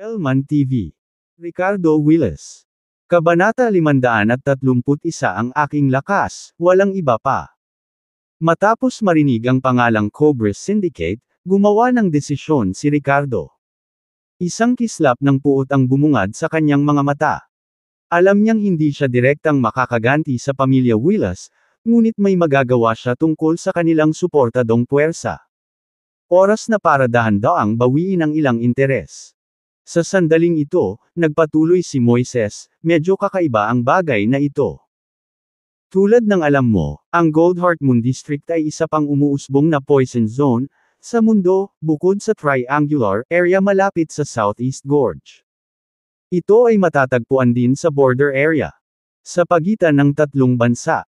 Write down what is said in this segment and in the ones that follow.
Elman TV. Ricardo Willis. Kabanata 531 Ang aking lakas, walang iba pa. Matapos marinig ang pangalang Cobra Syndicate, gumawa ng desisyon si Ricardo. Isang kislap ng puot ang bumungad sa kanyang mga mata. Alam niyang hindi siya direktang makakaganti sa pamilya Willis, ngunit may magagawa siya tungkol sa kanilang suportadong puwersa. Oras na para dahan-daang bawiin ang ilang interes. Sa sandaling ito, nagpatuloy si Moises, medyo kakaiba ang bagay na ito. Tulad ng alam mo, ang Goldheart Moon District ay isa pang umuusbong na poison zone sa mundo, bukod sa triangular area malapit sa Southeast Gorge. Ito ay matatagpuan din sa border area, sa pagitan ng tatlong bansa.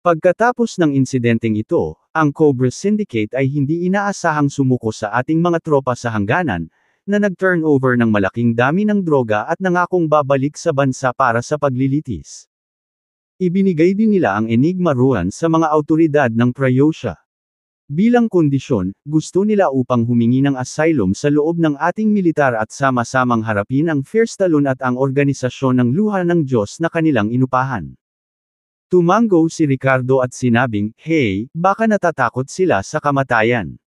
Pagkatapos ng insidenteng ito, ang Cobra Syndicate ay hindi inaasahang sumuko sa ating mga tropa sa hangganan, na nag-turnover ng malaking dami ng droga at nangakong babalik sa bansa para sa paglilitis. Ibinigay din nila ang Enigma Ruan sa mga awtoridad ng Prayosha. Bilang kondisyon, gusto nila upang humingi ng asylum sa loob ng ating militar at sama-samang harapin ang Fierce Talon at ang organisasyon ng Luha ng Diyos na kanilang inupahan. Tumango si Ricardo at sinabing, "Hey, baka natatakot sila sa kamatayan.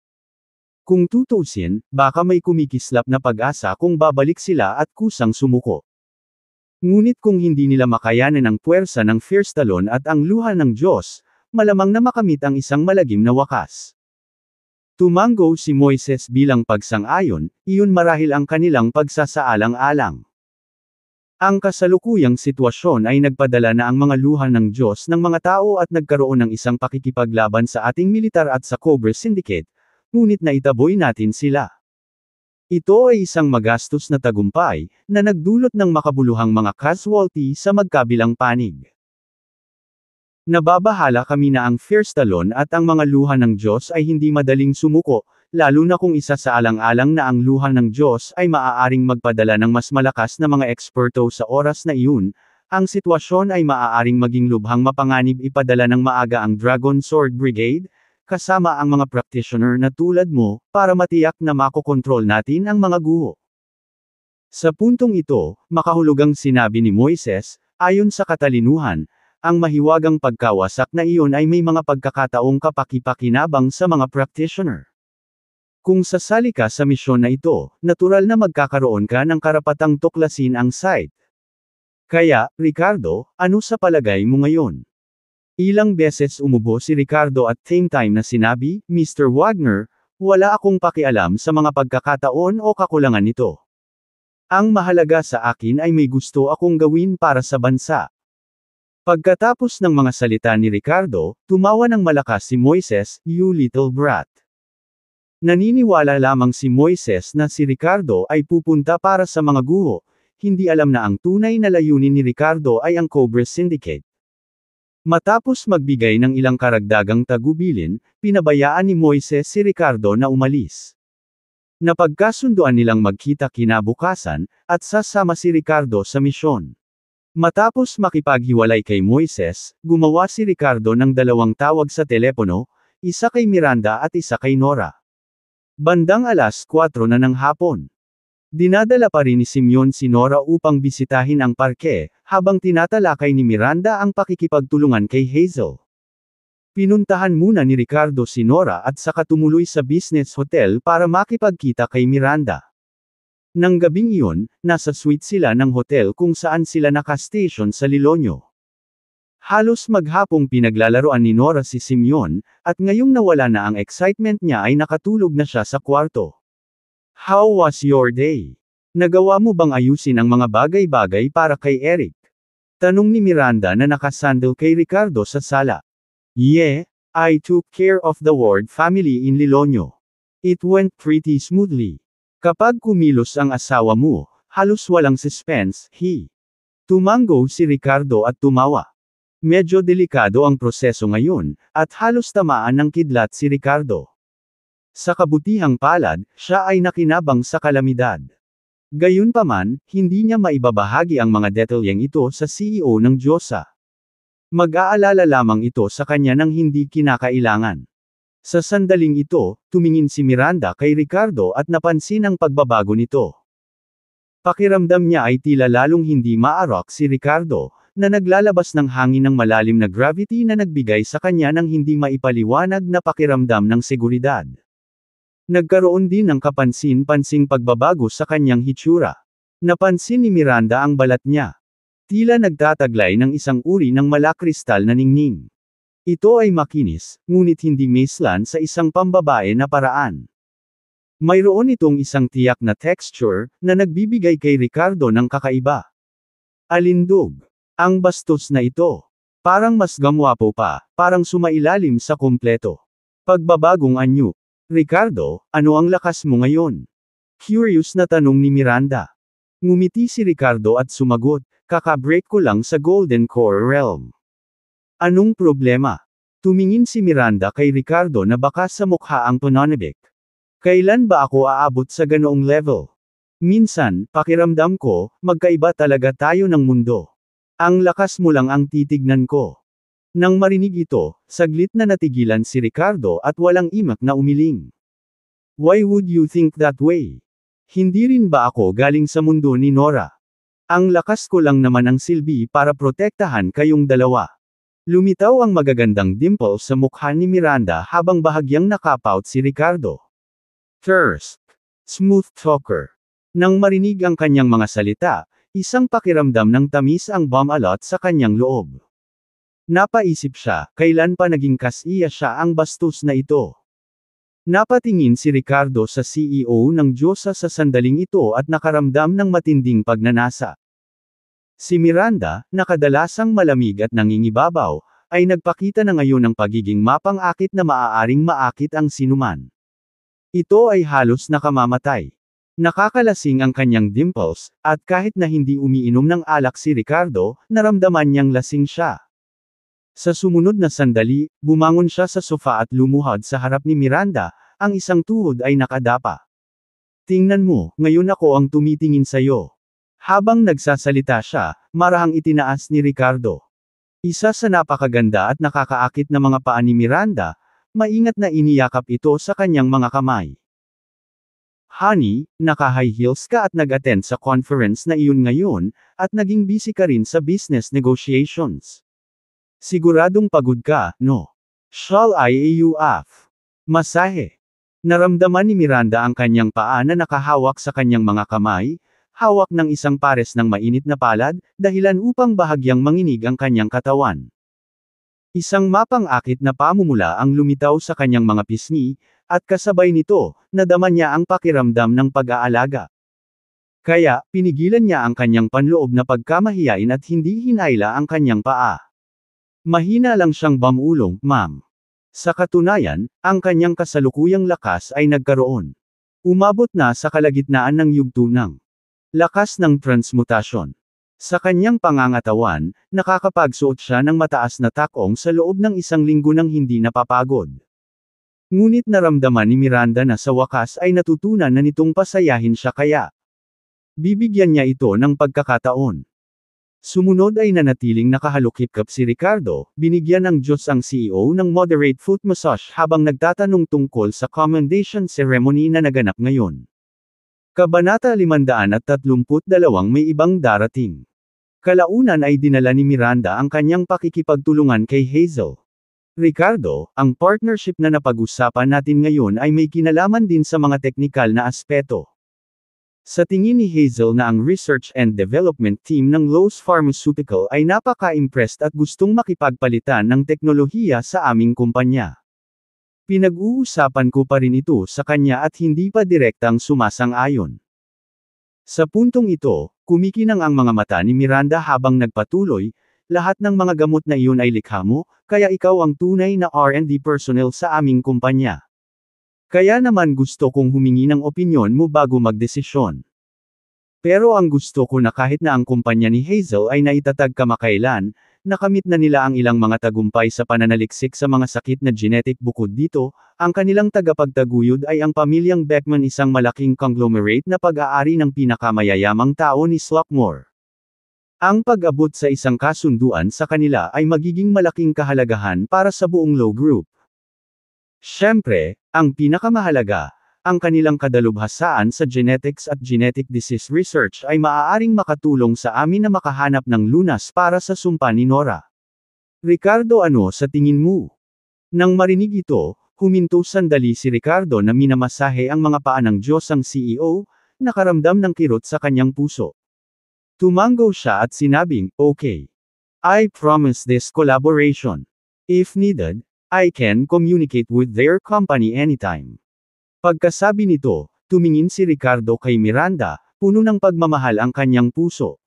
Kung tutuusin, baka may kumikislap na pag-asa kung babalik sila at kusang sumuko. Ngunit kung hindi nila makayanan ang puwersa ng Fierce Talon at ang Luha ng Diyos, malamang na makamit ang isang malagim na wakas." Tumango si Moises bilang pagsang-ayon, iyon marahil ang kanilang pagsasaalang-alang. Ang kasalukuyang sitwasyon ay nagpadala na ang mga Luha ng Diyos ng mga tao at nagkaroon ng isang pakikipaglaban sa ating militar at sa Cobra Syndicate, ngunit naitaboy natin sila. Ito ay isang magastos na tagumpay, na nagdulot ng makabuluhang mga casualty sa magkabilang panig. Nababahala kami na ang Fierce Talon at ang mga Luha ng Diyos ay hindi madaling sumuko, lalo na kung isa sa alang-alang na ang Luha ng Diyos ay maaaring magpadala ng mas malakas na mga eksperto sa oras na iyon. Ang sitwasyon ay maaaring maging lubhang mapanganib ipadala ng maaga ang Dragon Sword Brigade, kasama ang mga practitioner na tulad mo, para matiyak na makokontrol natin ang mga guho. Sa puntong ito, makahulugang sinabi ni Moises, ayon sa katalinuhan, ang mahiwagang pagkawasak na iyon ay may mga pagkakataong kapaki-pakinabang sa mga practitioner. Kung sasali ka sa misyon na ito, natural na magkakaroon ka ng karapatang tuklasin ang site. Kaya, Ricardo, ano sa palagay mo ngayon? Ilang beses umubo si Ricardo at same time na sinabi, "Mr. Wagner, wala akong pakialam sa mga pagkakataon o kakulangan nito. Ang mahalaga sa akin ay may gusto akong gawin para sa bansa." Pagkatapos ng mga salita ni Ricardo, tumawa ng malakas si Moises, "You little brat." Naniniwala lamang si Moises na si Ricardo ay pupunta para sa mga guho, hindi alam na ang tunay na layunin ni Ricardo ay ang Cobra Syndicate. Matapos magbigay ng ilang karagdagang tagubilin, pinabayaan ni Moises si Ricardo na umalis. Napagkasunduan nilang magkita kinabukasan, at sasama si Ricardo sa misyon. Matapos makipaghiwalay kay Moises, gumawa si Ricardo ng dalawang tawag sa telepono, isa kay Miranda at isa kay Nora. Bandang 4:00 na ng hapon. Dinadala pa rin ni Simeon si Nora upang bisitahin ang parke, habang tinatalakay ni Miranda ang pakikipagtulungan kay Hazel. Pinuntahan muna ni Ricardo si Nora at saka tumuloy sa business hotel para makipagkita kay Miranda. Nang gabing iyon, nasa suite sila ng hotel kung saan sila naka-station sa Lilonyo. Halos maghapong pinaglalaroan ni Nora si Simeon, at ngayong nawala na ang excitement niya ay nakatulog na siya sa kwarto. "How was your day? Nagawa mo bang ayusin ang mga bagay-bagay para kay Eric?" Tanong ni Miranda na nakasandal kay Ricardo sa sala. "Yeah, I took care of the Ward family in Lilonyo. It went pretty smoothly." Kapag kumilos ang asawa mo, halos walang suspense, Tumango si Ricardo at tumawa. Medyo delikado ang proseso ngayon, at halos tamaan ng kidlat si Ricardo. Sa kabutihang palad, siya ay nakinabang sa kalamidad. Gayunpaman, hindi niya maibabahagi ang mga detalyeng ito sa CEO ng Diyosa. Mag-aalala lamang ito sa kanya ng hindi kinakailangan. Sa sandaling ito, tumingin si Miranda kay Ricardo at napansin ang pagbabago nito. Pakiramdam niya ay tila lalong hindi maarok si Ricardo, na naglalabas ng hangin ng malalim na gravity na nagbigay sa kanya ng hindi maipaliwanag na pakiramdam ng seguridad. Nagkaroon din ng kapansin-pansing pagbabago sa kanyang hitsura. Napansin ni Miranda ang balat niya. Tila nagtataglay ng isang uri ng malakristal na ningning. Ito ay makinis, ngunit hindi maislan sa isang pambabae na paraan. Mayroon itong isang tiyak na texture, na nagbibigay kay Ricardo ng kakaiba. Alindog. Ang bastos na ito. Parang mas gamwapo pa, parang sumailalim sa kumpleto. Pagbabagong anyo. Ricardo, ano ang lakas mo ngayon? Curious na tanong ni Miranda. Ngumiti si Ricardo at sumagot, kakabreak ko lang sa Golden Core Realm. Anong problema? Tumingin si Miranda kay Ricardo na baka sa mukha ang pananabik. Kailan ba ako aabot sa ganoong level? Minsan, pakiramdam ko, magkaiba talaga tayo ng mundo. Ang lakas mo lang ang titignan ko. Nang marinig ito, saglit na natigilan si Ricardo at walang imak na umiling. Why would you think that way? Hindi rin ba ako galing sa mundo ni Nora? Ang lakas ko lang naman ang silbi para protektahan kayong dalawa. Lumitaw ang magagandang dimple sa mukha ni Miranda habang bahagyang nakapout si Ricardo. Thirst. Smooth talker. Nang marinig ang kanyang mga salita, isang pakiramdam ng tamis ang bumalot sa kanyang loob. Napaisip siya, kailan pa naging kasiya siya ang bastos na ito. Napatingin si Ricardo sa CEO ng Diyosa sa sandaling ito at nakaramdam ng matinding pagnanasa. Si Miranda, na kadalasang malamig at nangingibabaw, ay nagpakita na ngayon ng pagiging mapang-akit na maaaring maakit ang sinuman. Ito ay halos nakamamatay. Nakakalasing ang kanyang dimples, at kahit na hindi umiinom ng alak si Ricardo, naramdaman niyang lasing siya. Sa sumunod na sandali, bumangon siya sa sofa at lumuhod sa harap ni Miranda, ang isang tuhod ay nakadapa. Tingnan mo, ngayon ako ang tumitingin sa'yo. Habang nagsasalita siya, marahang itinaas ni Ricardo. Isa sa napakaganda at nakakaakit na mga paa ni Miranda, maingat na iniyakap ito sa kanyang mga kamay. Honey, naka-high heels ka at nag-attend sa conference na iyon ngayon, at naging busy ka rin sa business negotiations. Siguradong pagod ka, no? Shall I you off? Masahe. Naramdaman ni Miranda ang kanyang paa na nakahawak sa kanyang mga kamay, hawak ng isang pares ng mainit na palad, dahilan upang bahagyang manginig ang kanyang katawan. Isang mapang-akit na pamumula ang lumitaw sa kanyang mga pisngi, at kasabay nito, nadama niya ang pakiramdam ng pag-aalaga. Kaya, pinigilan niya ang kanyang panloob na pagkamahiyain at hindi hinayla ang kanyang paa. Mahina lang siyang bamulong, ma'am. Sa katunayan, ang kanyang kasalukuyang lakas ay nagkaroon. Umabot na sa kalagitnaan ng yugto ng lakas ng transmutasyon. Sa kanyang pangangatawan, nakakapagsuot siya ng mataas na takong sa loob ng isang linggo nang hindi napapagod. Ngunit naramdaman ni Miranda na sa wakas ay natutunan na nitong pasayahin siya kaya bibigyan niya ito ng pagkakataon. Sumunod ay nanatiling nakahalukip-kap si Ricardo, binigyan ng Diyos ang CEO ng moderate foot massage habang nagtatanong tungkol sa commendation ceremony na naganap ngayon. Kabanata 532 may ibang darating. Kalaunan ay dinala ni Miranda ang kanyang pakikipagtulungan kay Hazel. Ricardo, ang partnership na napag-usapan natin ngayon ay may kinalaman din sa mga teknikal na aspeto. Sa tingin ni Hazel na ang research and development team ng Lowe's Pharmaceutical ay napaka-impressed at gustong makipagpalitan ng teknolohiya sa aming kumpanya. Pinag-uusapan ko pa rin ito sa kanya at hindi pa direktang sumasang-ayon. Sa puntong ito, kumikinang ang mga mata ni Miranda habang nagpatuloy, lahat ng mga gamot na iyon ay likha mo, kaya ikaw ang tunay na R&D personnel sa aming kumpanya. Kaya naman gusto kong humingi ng opinyon mo bago magdesisyon. Pero ang gusto ko na kahit na ang kumpanya ni Hazel ay naitatag kamakailan, nakamit na nila ang ilang mga tagumpay sa pananaliksik sa mga sakit na genetic bukod dito, ang kanilang tagapagtaguyod ay ang pamilyang Beckman, isang malaking conglomerate na pag-aari ng pinakamayayamang tao ni Slockmore. Ang pag-abot sa isang kasunduan sa kanila ay magiging malaking kahalagahan para sa buong Lowe Group. Siyempre, ang pinakamahalaga, ang kanilang kadalubhasaan sa genetics at genetic disease research ay maaaring makatulong sa amin na makahanap ng lunas para sa sumpa ni Nora. Ricardo, ano sa tingin mo? Nang marinig ito, huminto sandali si Ricardo na minamasahe ang mga paa ng Diyos ang CEO, nakaramdam ng kirot sa kanyang puso. Tumango siya at sinabing, "Okay. I promise this collaboration. If needed, I can communicate with their company anytime." Pagkasabi nito, tumingin si Ricardo kay Miranda, puno ng pagmamahal ang kanyang puso.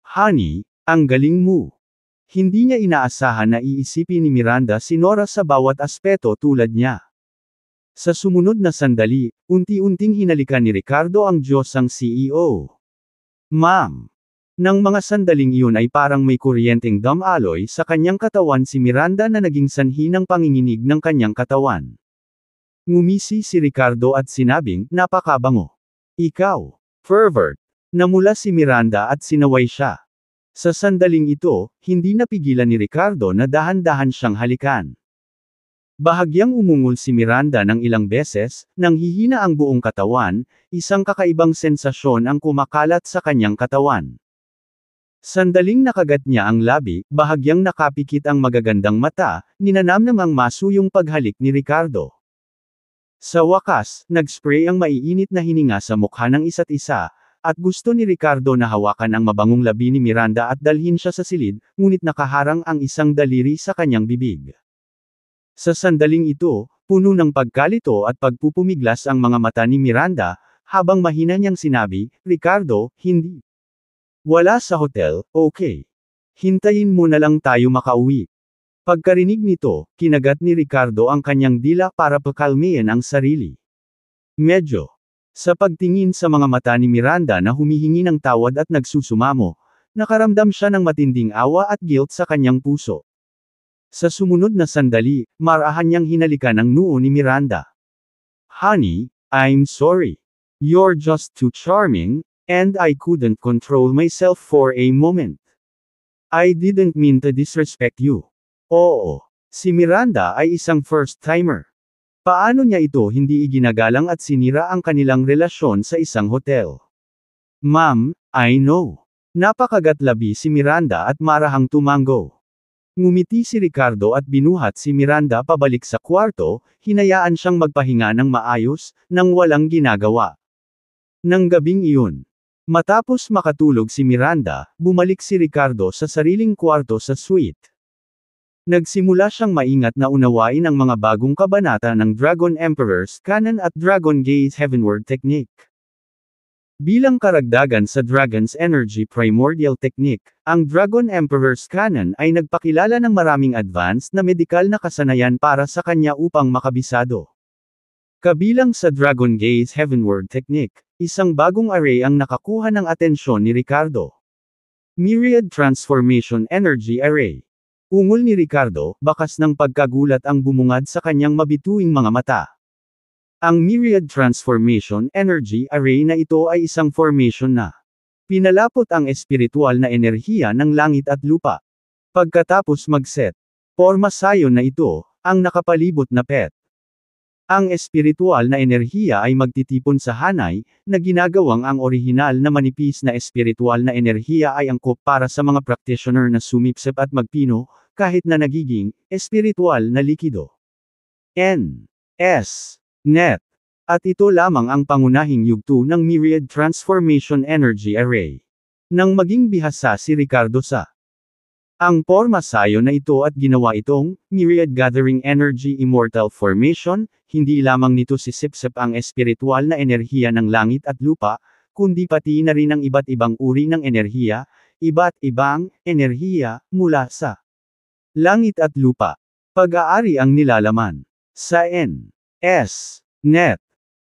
"Honey, ang galing mo." Hindi niya inaasahan na iisipin ni Miranda si Nora sa bawat aspeto tulad niya. Sa sumunod na sandali, unti-unting hinalikan ni Ricardo ang Diyos ang CEO. "Ma'am." Nang mga sandaling iyon ay parang may kuryenteng damaloy sa kanyang katawan si Miranda na naging sanhi ng panginginig ng kanyang katawan. Ngumisi si Ricardo at sinabing, "Napakabango. Ikaw, pervert." Namula si Miranda at sinaway siya. Sa sandaling ito, hindi napigilan ni Ricardo na dahan-dahan siyang halikan. Bahagyang umungol si Miranda ng ilang beses, nang hihina ang buong katawan, isang kakaibang sensasyon ang kumakalat sa kanyang katawan. Sandaling nakagat niya ang labi, bahagyang nakapikit ang magagandang mata, ninanamnam ang masuyong paghalik ni Ricardo. Sa wakas, nag-spray ang maiinit na hininga sa mukha ng isa't isa, at gusto ni Ricardo na hawakan ang mabangong labi ni Miranda at dalhin siya sa silid, ngunit nakaharang ang isang daliri sa kanyang bibig. Sa sandaling ito, puno ng pagkalito at pagpupumiglas ang mga mata ni Miranda, habang mahina niyang sinabi, "Ricardo, hindi. Wala sa hotel, okay. Hintayin mo na lang tayo makauwi." Pagkarinig nito, kinagat ni Ricardo ang kanyang dila para pakalmayan ang sarili. Medyo. Sa pagtingin sa mga mata ni Miranda na humihingi ng tawad at nagsusumamo, nakaramdam siya ng matinding awa at guilt sa kanyang puso. Sa sumunod na sandali, marahan niyang hinalikan ang noo ni Miranda. "Honey, I'm sorry. You're just too charming, and I couldn't control myself for a moment. I didn't mean to disrespect you." Oo, si Miranda ay isang first-timer. Paano niya ito hindi iginagalang at sinira ang kanilang relasyon sa isang hotel? "Ma'am, I know." Napakagatlabi si Miranda at marahang tumango. Ngumiti si Ricardo at binuhat si Miranda pabalik sa kwarto, hinayaan siyang magpahinga ng maayos, nang walang ginagawa. Nang gabing iyon, matapos makatulog si Miranda, bumalik si Ricardo sa sariling kwarto sa suite. Nagsimula siyang maingat na unawain ang mga bagong kabanata ng Dragon Emperor's Canon at Dragon Gaze Heavenward Technique. Bilang karagdagan sa Dragon's Energy Primordial Technique, ang Dragon Emperor's Canon ay nagpakilala ng maraming advanced na medikal na kasanayan para sa kanya upang makabisado. Kabilang sa Dragon Gaze Heavenward Technique, isang bagong array ang nakakuha ng atensyon ni Ricardo. Myriad Transformation Energy Array. Ungol ni Ricardo, bakas ng pagkagulat ang bumungad sa kanyang mabituing mga mata. Ang Myriad Transformation Energy Array na ito ay isang formation na pinalapot ang espiritual na enerhiya ng langit at lupa. Pagkatapos mag-set, porma sayon na ito, ang nakapalibot na pet. Ang espiritual na enerhiya ay magtitipon sa hanay, na ginagawang ang orihinal na manipis na espiritual na enerhiya ay angkop para sa mga practitioner na sumipsip at magpino, kahit na nagiging espiritual na likido. N.S. Net. At ito lamang ang pangunahing yugto ng Myriad Transformation Energy Array. Nang maging bihasa si Ricardo sa ang porma sayon na ito at ginawa itong Myriad Gathering Energy Immortal Formation, hindi lamang nito sisipsip ang espiritual na enerhiya ng langit at lupa, kundi pati na rin ang iba't ibang uri ng enerhiya, iba't ibang enerhiya mula sa langit at lupa. Pag-aari ang nilalaman sa N.S. Net.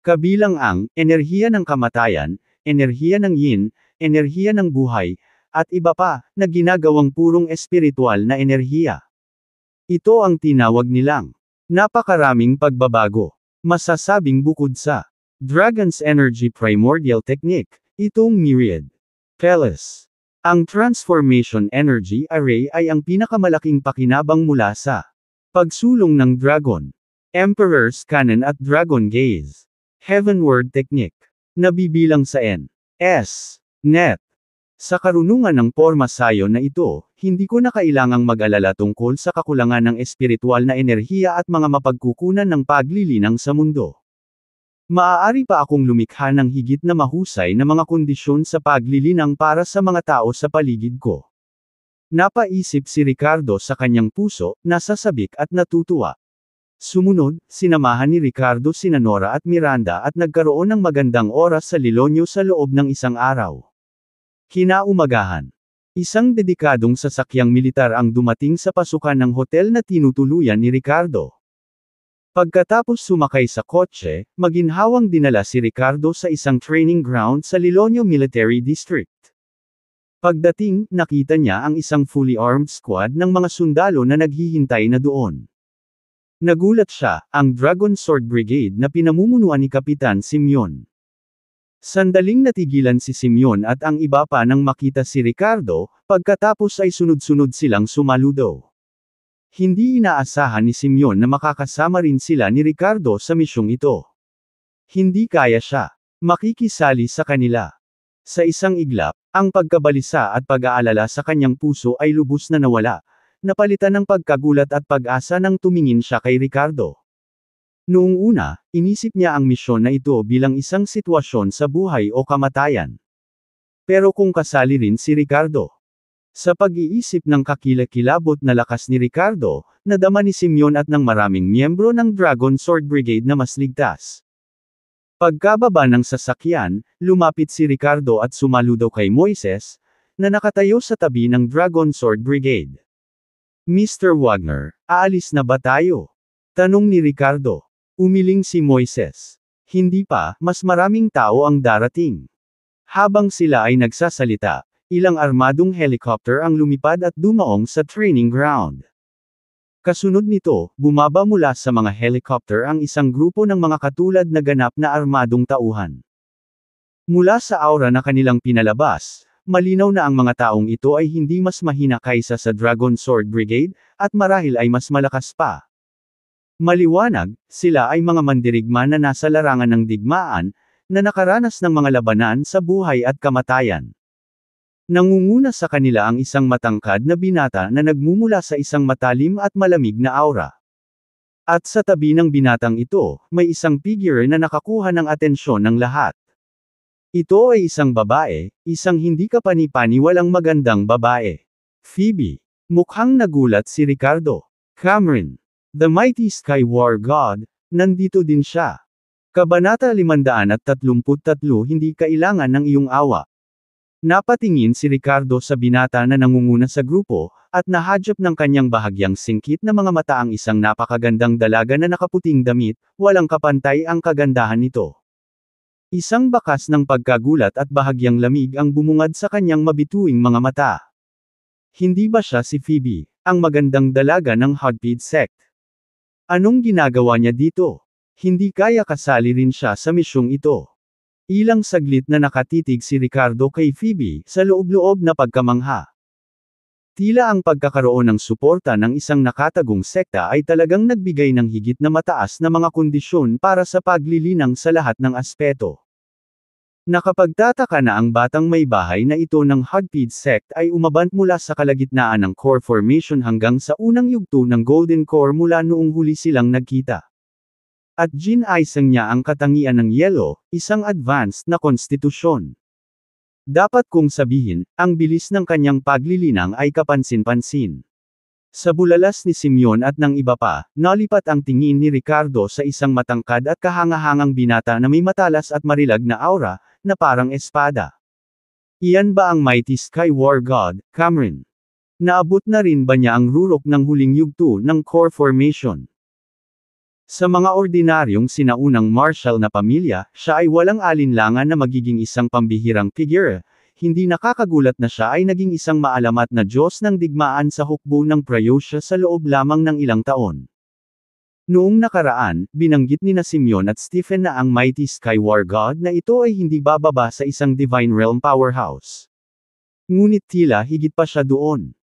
Kabilang ang enerhiya ng kamatayan, enerhiya ng yin, enerhiya ng buhay, at iba pa, na ginagawang purong espiritual na enerhiya. Ito ang tinawag nilang napakaraming pagbabago. Masasabing bukod sa Dragon's Energy Primordial Technique, itong Myriad Palace. Ang Transformation Energy Array ay ang pinakamalaking pakinabang mula sa pagsulong ng Dragon Emperor's Canon at Dragon Gaze Heavenward Technique. Nabibilang sa N.S. Net. Sa karunungan ng porma sayon na ito, hindi ko na kailangang mag-alala tungkol sa kakulangan ng espiritual na enerhiya at mga mapagkukunan ng paglilinang sa mundo. Maaari pa akong lumikha ng higit na mahusay na mga kondisyon sa paglilinang para sa mga tao sa paligid ko. Napaisip si Ricardo sa kanyang puso, nasasabik at natutuwa. Sumunod, sinamahan ni Ricardo sina Nora at Miranda at nagkaroon ng magandang oras sa Lilonyo sa loob ng isang araw. Kinaumagahan. Isang dedikadong sasakyang militar ang dumating sa pasukan ng hotel na tinutuluyan ni Ricardo. Pagkatapos sumakay sa kotse, maginhawang dinala si Ricardo sa isang training ground sa Lilonyo Military District. Pagdating, nakita niya ang isang fully armed squad ng mga sundalo na naghihintay na doon. Nagulat siya, ang Dragon Sword Brigade na pinamumunuan ni Kapitan Simeon. Sandaling natigilan si Simeon at ang iba pa nang makita si Ricardo, pagkatapos ay sunod-sunod silang sumaludo. Hindi inaasahan ni Simeon na makakasama rin sila ni Ricardo sa misyong ito. Hindi kaya siya makikisali sa kanila. Sa isang iglap, ang pagkabalisa at pag-aalala sa kanyang puso ay lubos na nawala, napalitan ng pagkagulat at pag-asa nang tumingin siya kay Ricardo. Noong una, inisip niya ang misyon na ito bilang isang sitwasyon sa buhay o kamatayan. Pero kung kasali rin si Ricardo. Sa pag-iisip ng kakilakilabot na lakas ni Ricardo, nadama ni Simeon at ng maraming miyembro ng Dragon Sword Brigade na mas ligtas. Pagkababa ng sasakyan, lumapit si Ricardo at sumaludo kay Moises, na nakatayo sa tabi ng Dragon Sword Brigade. Mr. Wagner, aalis na ba tayo? Tanong ni Ricardo. Umiling si Moises. Hindi pa, mas maraming tao ang darating. Habang sila ay nagsasalita, ilang armadong helicopter ang lumipad at dumaong sa training ground. Kasunod nito, bumaba mula sa mga helicopter ang isang grupo ng mga katulad na ganap na armadong tauhan. Mula sa aura na kanilang pinalabas, malinaw na ang mga taong ito ay hindi mas mahina kaysa sa Dragon Sword Brigade, at marahil ay mas malakas pa. Maliwanag, sila ay mga mandirigma na nasa larangan ng digmaan, na nakaranas ng mga labanan sa buhay at kamatayan. Nangunguna sa kanila ang isang matangkad na binata na nagmumula sa isang matalim at malamig na aura. At sa tabi ng binatang ito, may isang figure na nakakuha ng atensyon ng lahat. Ito ay isang babae, isang hindi kapani-paniwalang magandang babae. Phoebe. Mukhang nagulat si Ricardo. Cameron. The Mighty Sky War God, nandito din siya. Kabanata 533 Hindi kailangan ng iyong awa. Napatingin si Ricardo sa binata na nangunguna sa grupo, at nahadyap ng kanyang bahagyang singkit na mga mata ang isang napakagandang dalaga na nakaputing damit, walang kapantay ang kagandahan nito. Isang bakas ng pagkagulat at bahagyang lamig ang bumungad sa kanyang mabituing mga mata. Hindi ba siya si Phoebe, ang magandang dalaga ng Hogpid Sect? Anong ginagawa niya dito? Hindi kaya kasali rin siya sa misyong ito. Ilang saglit na nakatitig si Ricardo kay Phoebe, sa loob-loob na pagkamangha. Tila ang pagkakaroon ng suporta ng isang nakatagong sekta ay talagang nagbigay ng higit na mataas na mga kondisyon para sa paglilinang sa lahat ng aspeto. Nakapagtataka na ang batang may bahay na ito ng Hogpid Sect ay umabant mula sa kalagitnaan ng core formation hanggang sa unang yugto ng Golden Core mula noong huli silang nagkita. At ginaisang niya ang katangian ng Yellow, isang advanced na konstitusyon. Dapat kong sabihin, ang bilis ng kanyang paglilinang ay kapansin-pansin. Sa bulalas ni Simeon at ng iba pa, nalipat ang tingin ni Ricardo sa isang matangkad at kahangahangang binata na may matalas at marilag na aura, na parang espada. Iyan ba ang Mighty Sky War God, Cameron? Naabot na rin ba niya ang rurok ng huling yugto ng core formation? Sa mga ordinaryong sinaunang martial na pamilya, siya ay walang alinlangan na magiging isang pambihirang figure. Hindi nakakagulat na siya ay naging isang maalamat na Diyos ng digmaan sa hukbo ng Pryosya sa loob lamang ng ilang taon. Noong nakaraan, binanggit ni na Simeon at Stephen na ang Mighty Sky War God na ito ay hindi bababa sa isang Divine Realm powerhouse. Ngunit tila higit pa siya doon.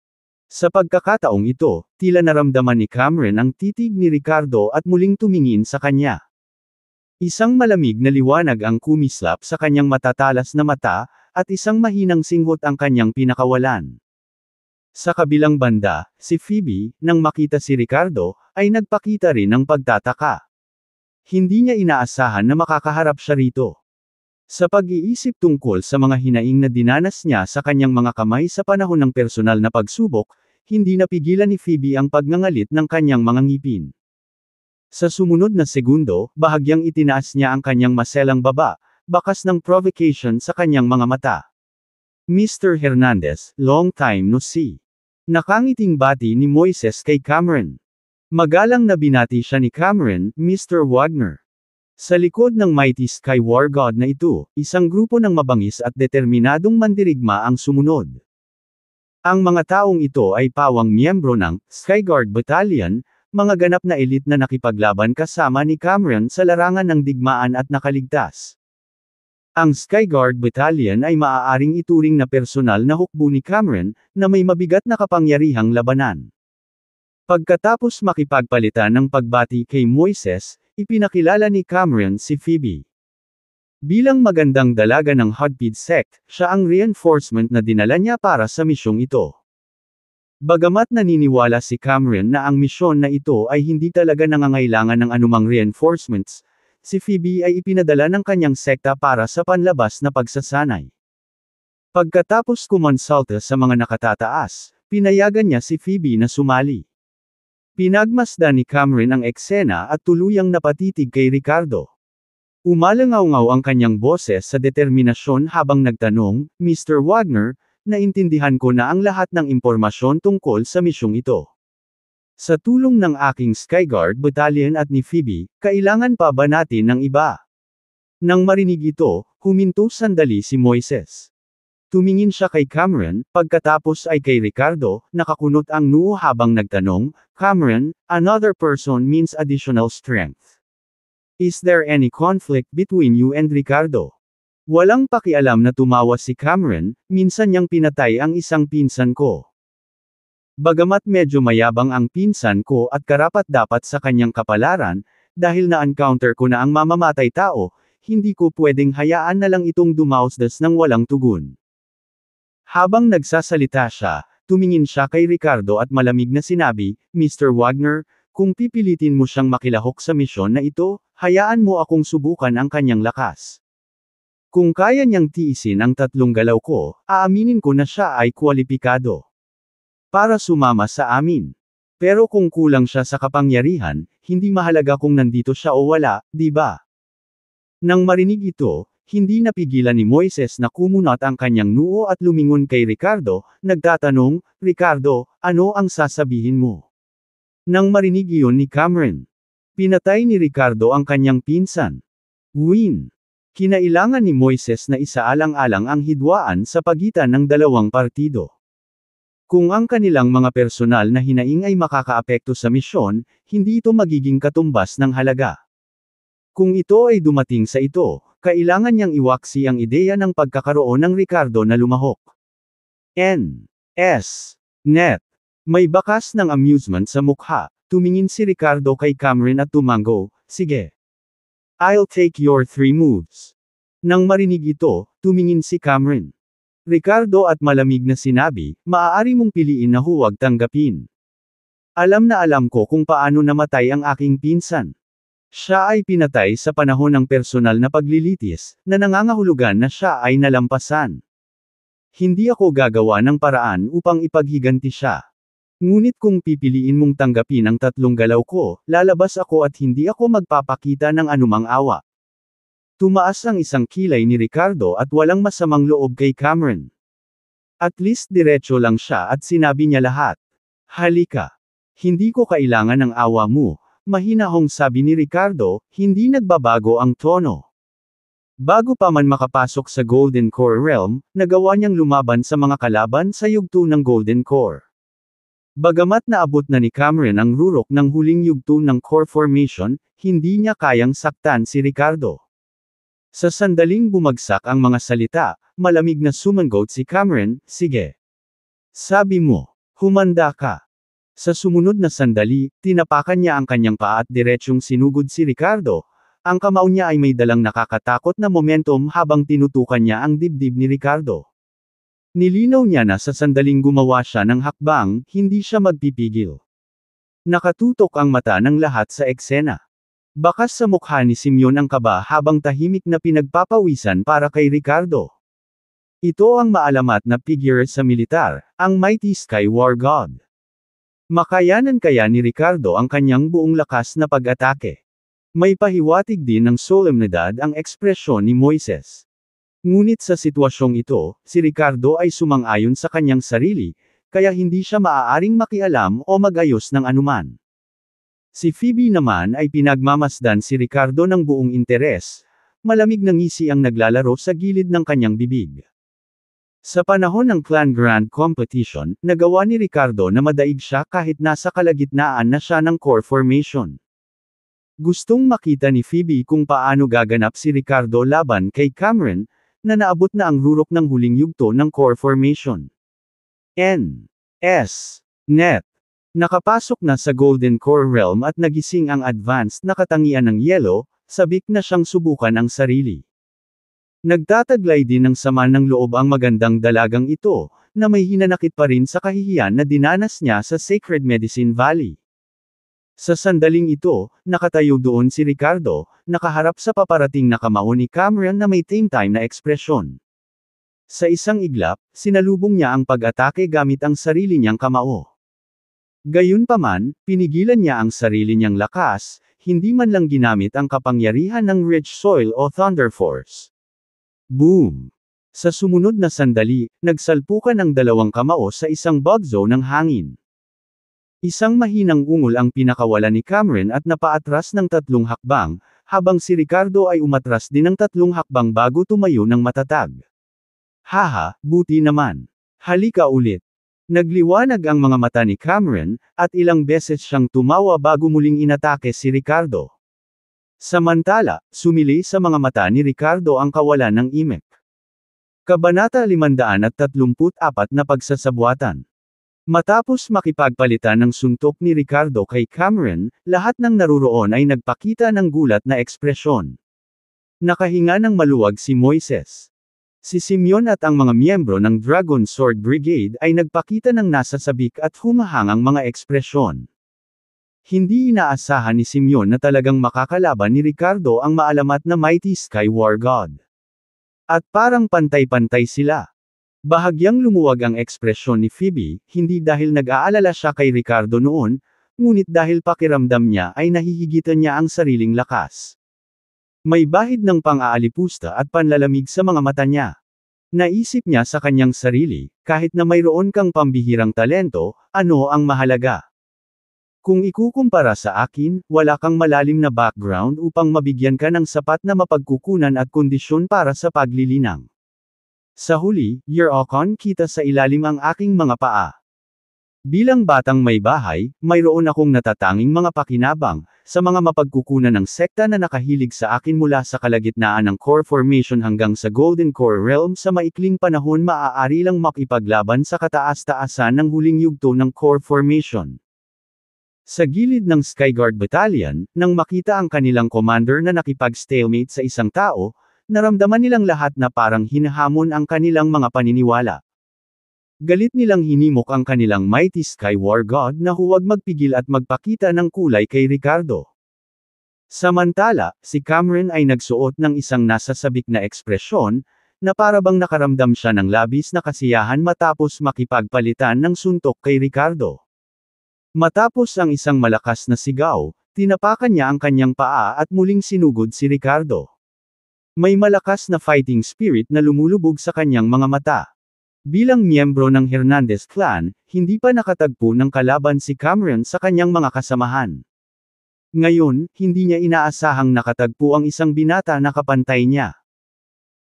Sa pagkakataong ito, tila naramdaman ni Cameron ang titig ni Ricardo at muling tumingin sa kanya. Isang malamig na liwanag ang kumislap sa kanyang matatalas na mata, at isang mahinang singhot ang kanyang pinakawalan. Sa kabilang banda, si Phoebe, nang makita si Ricardo, ay nagpakita rin ng pagtataka. Hindi niya inaasahan na makakaharap siya rito. Sa pag-iisip tungkol sa mga hinaing na dinanas niya sa kanyang mga kamay sa panahon ng personal na pagsubok, hindi napigilan ni Phoebe ang pagngangalit ng kanyang mga ngipin. Sa sumunod na segundo, bahagyang itinaas niya ang kanyang maselang baba, bakas ng provocation sa kanyang mga mata. Mr. Hernandez, long time no see. Nakangiting bati ni Moises kay Cameron. Magalang na binati siya ni Cameron, Mr. Wagner. Sa likod ng mighty Sky War God na ito, isang grupo ng mabangis at determinadong mandirigma ang sumunod. Ang mga taong ito ay pawang miyembro ng Skyguard Battalion, mga ganap na elite na nakipaglaban kasama ni Cameron sa larangan ng digmaan at nakaligtas. Ang Skyguard Battalion ay maaaring ituring na personal na hukbo ni Cameron, na may mabigat na kapangyarihang labanan. Pagkatapos makipagpalitan ng pagbati kay Moises, ipinakilala ni Cameron si Phoebe. Bilang magandang dalaga ng Hudpid sect, siya ang reinforcement na dinala niya para sa misyong ito. Bagamat naniniwala si Cameron na ang misyon na ito ay hindi talaga nangangailangan ng anumang reinforcements, si Phoebe ay ipinadala ng kanyang sekta para sa panlabas na pagsasanay. Pagkatapos kumonsulta sa mga nakatataas, pinayagan niya si Phoebe na sumali. Pinagmasdan ni Cameron ang eksena at tuluyang napatitig kay Ricardo. Umalangaw-ngaw ang kanyang boses sa determinasyon habang nagtanong, Mr. Wagner, naintindihan ko na ang lahat ng impormasyon tungkol sa misyong ito. Sa tulong ng aking Skyguard Battalion at ni Phoebe, kailangan pa ba natin ng iba? Nang marinig ito, huminto sandali si Moises. Tumingin siya kay Cameron, pagkatapos ay kay Ricardo, nakakunot ang noo habang nagtanong, Cameron, another person means additional strength. Is there any conflict between you and Ricardo? Walang pakialam na tumawa si Cameron, minsan niyang pinatay ang isang pinsan ko. Bagamat medyo mayabang ang pinsan ko at karapat-dapat sa kanyang kapalaran, dahil na-encounter ko na ang mamamatay tao, hindi ko pwedeng hayaan na lang itong dumausdas ng walang tugon. Habang nagsasalita siya, tumingin siya kay Ricardo at malamig na sinabi, Mr. Wagner, kung pipilitin mo siyang makilahok sa misyon na ito, hayaan mo akong subukan ang kanyang lakas. Kung kaya niyang tiisin ang 3 galaw ko, aaminin ko na siya ay kwalipikado para sumama sa amin. Pero kung kulang siya sa kapangyarihan, hindi mahalaga kung nandito siya o wala, di ba? Nang marinig ito, hindi napigilan ni Moises na kumunat ang kanyang noo at lumingon kay Ricardo, nagtatanong, Ricardo, ano ang sasabihin mo? Nang marinig iyon ni Cameron, pinatay ni Ricardo ang kanyang pinsan. Win. Kinailangan ni Moises na isaalang-alang ang hidwaan sa pagitan ng dalawang partido. Kung ang kanilang mga personal na hinaing ay makakaapekto sa misyon, hindi ito magiging katumbas ng halaga. Kung ito ay dumating sa ito, kailangan niyang iwaksi ang ideya ng pagkakaroon ng Ricardo na lumahok. Net. May bakas ng amusement sa mukha, tumingin si Ricardo kay Cameron at tumango, sige. I'll take your 3 moves. Nang marinig ito, tumingin si Cameron. Ricardo at malamig na sinabi, maaari mong piliin na huwag tanggapin. Alam na alam ko kung paano namatay ang aking pinsan. Siya ay pinatay sa panahon ng personal na paglilitis, na nangangahulugan na siya ay nalampasan. Hindi ako gagawa ng paraan upang ipaghiganti siya. Ngunit kung pipiliin mong tanggapin ang 3 galaw ko, lalabas ako at hindi ako magpapakita ng anumang awa. Tumaas ang isang kilay ni Ricardo at walang masamang loob kay Cameron. At least diretso lang siya at sinabi niya lahat. Halika. Hindi ko kailangan ng awa mo. Mahinahong sabi ni Ricardo, hindi nagbabago ang tono. Bago pa man makapasok sa Golden Core Realm, nagawa niyang lumaban sa mga kalaban sa yugto ng Golden Core. Bagamat naabot na ni Cameron ang rurok ng huling yugto ng Core Formation, hindi niya kayang saktan si Ricardo. Sa sandaling bumagsak ang mga salita, malamig na sumangot si Cameron, sige. Sabi mo, humanda ka. Sa sumunod na sandali, tinapakan niya ang kanyang paa at diretsyong sinugod si Ricardo, Ang kamao niya ay may dalang nakakatakot na momentum habang tinutukan niya ang dibdib ni Ricardo. Nilinaw niya na sa sandaling gumawa siya ng hakbang, hindi siya magpipigil. Nakatutok ang mata ng lahat sa eksena. Bakas sa mukha ni Simeon ang kaba habang tahimik na pinagpapawisan para kay Ricardo. Ito ang maalamat na figure sa militar, ang Mighty Sky War God. Makayanan kaya ni Ricardo ang kanyang buong lakas na pag-atake. May pahiwatig din ng solemnidad ang ekspresyon ni Moises. Ngunit sa sitwasyong ito, si Ricardo ay sumang-ayon sa kanyang sarili, kaya hindi siya maaaring makialam o mag-ayos ng anuman. Si Phoebe naman ay pinagmamasdan si Ricardo ng buong interes, malamig na ngisi ang naglalaro sa gilid ng kanyang bibig. Sa panahon ng Clan Grand Competition, nagawa ni Ricardo na madaig siya kahit nasa kalagitnaan na siya ng core formation. Gustong makita ni Phoebe kung paano gaganap si Ricardo laban kay Cameron, na naabot na ang rurok ng huling yugto ng core formation. Net. Nakapasok na sa Golden Core Realm at nagising ang advanced na katangian ng Yellow, sabik na siyang subukan ang sarili. Nagtataglay din ng sama ng loob ang magandang dalagang ito, na may hinanakit pa rin sa kahihiyan na dinanas niya sa Sacred Medicine Valley. Sa sandaling ito, nakatayo doon si Ricardo, nakaharap sa paparating na kamao ni Cameron na may time na ekspresyon. Sa isang iglap, sinalubong niya ang pag-atake gamit ang sarili niyang kamao. Gayunpaman, pinigilan niya ang sarili niyang lakas, hindi man lang ginamit ang kapangyarihan ng Rich Soil o Thunder Force. Boom! Sa sumunod na sandali, nagsalpukan ang dalawang kamao sa isang bugzo ng hangin. Isang mahinang ungol ang pinakawala ni Cameron at napaatras ng 3 hakbang, habang si Ricardo ay umatras din ng 3 hakbang bago tumayo ng matatag. Haha, buti naman. Halika ulit. Nagliwanag ang mga mata ni Cameron, at ilang beses siyang tumawa bago muling inatake si Ricardo. Samantala, sumili sa mga mata ni Ricardo ang kawalan ng imek. Kabanata 534 na pagsasabuatan. Matapos makipagpalitan ng suntok ni Ricardo kay Cameron, lahat ng naruroon ay nagpakita ng gulat na ekspresyon. Nakahinga ng maluwag si Moises. Si Simeon at ang mga miyembro ng Dragon Sword Brigade ay nagpakita ng nasasabik at humahangang mga ekspresyon. Hindi inaasahan ni Simeon na talagang makakalaban ni Ricardo ang maalamat na Mighty Sky War God. At parang pantay-pantay sila. Bahagyang lumuwag ang ekspresyon ni Phoebe, hindi dahil nag-aalala siya kay Ricardo noon, ngunit dahil pakiramdam niya ay nahihigitan niya ang sariling lakas. May bahid ng pang-aalipusta at panlalamig sa mga mata niya. Naisip niya sa kanyang sarili, kahit na mayroon kang pambihirang talento, ano ang mahalaga? Kung ikukumpara sa akin, wala kang malalim na background upang mabigyan ka ng sapat na mapagkukunan at kondisyon para sa paglilinang. Sa huli, Year-Okon kita sa ilalim ang aking mga paa. Bilang batang may bahay, mayroon akong natatanging mga pakinabang, sa mga mapagkukunan ng sekta na nakahilig sa akin mula sa kalagitnaan ng core formation hanggang sa Golden Core Realm sa maikling panahon maaari lang makipaglaban sa kataas-taasan ng huling yugto ng core formation. Sa gilid ng Skyguard Battalion, nang makita ang kanilang commander na nakipag-stalemate sa isang tao, naramdaman nilang lahat na parang hinahamon ang kanilang mga paniniwala. Galit nilang hinimok ang kanilang Mighty Sky War God na huwag magpigil at magpakita ng kulay kay Ricardo. Samantala, si Cameron ay nagsuot ng isang nasasabik na ekspresyon, na parabang nakaramdam siya ng labis na kasiyahan matapos makipagpalitan ng suntok kay Ricardo. Matapos ang isang malakas na sigaw, tinapakan niya ang kanyang paa at muling sinugod si Ricardo. May malakas na fighting spirit na lumulubog sa kanyang mga mata. Bilang miyembro ng Hernandez clan, hindi pa nakatagpo ng kalaban si Cameron sa kanyang mga kasamahan. Ngayon, hindi niya inaasahang nakatagpo ang isang binata na kapantay niya.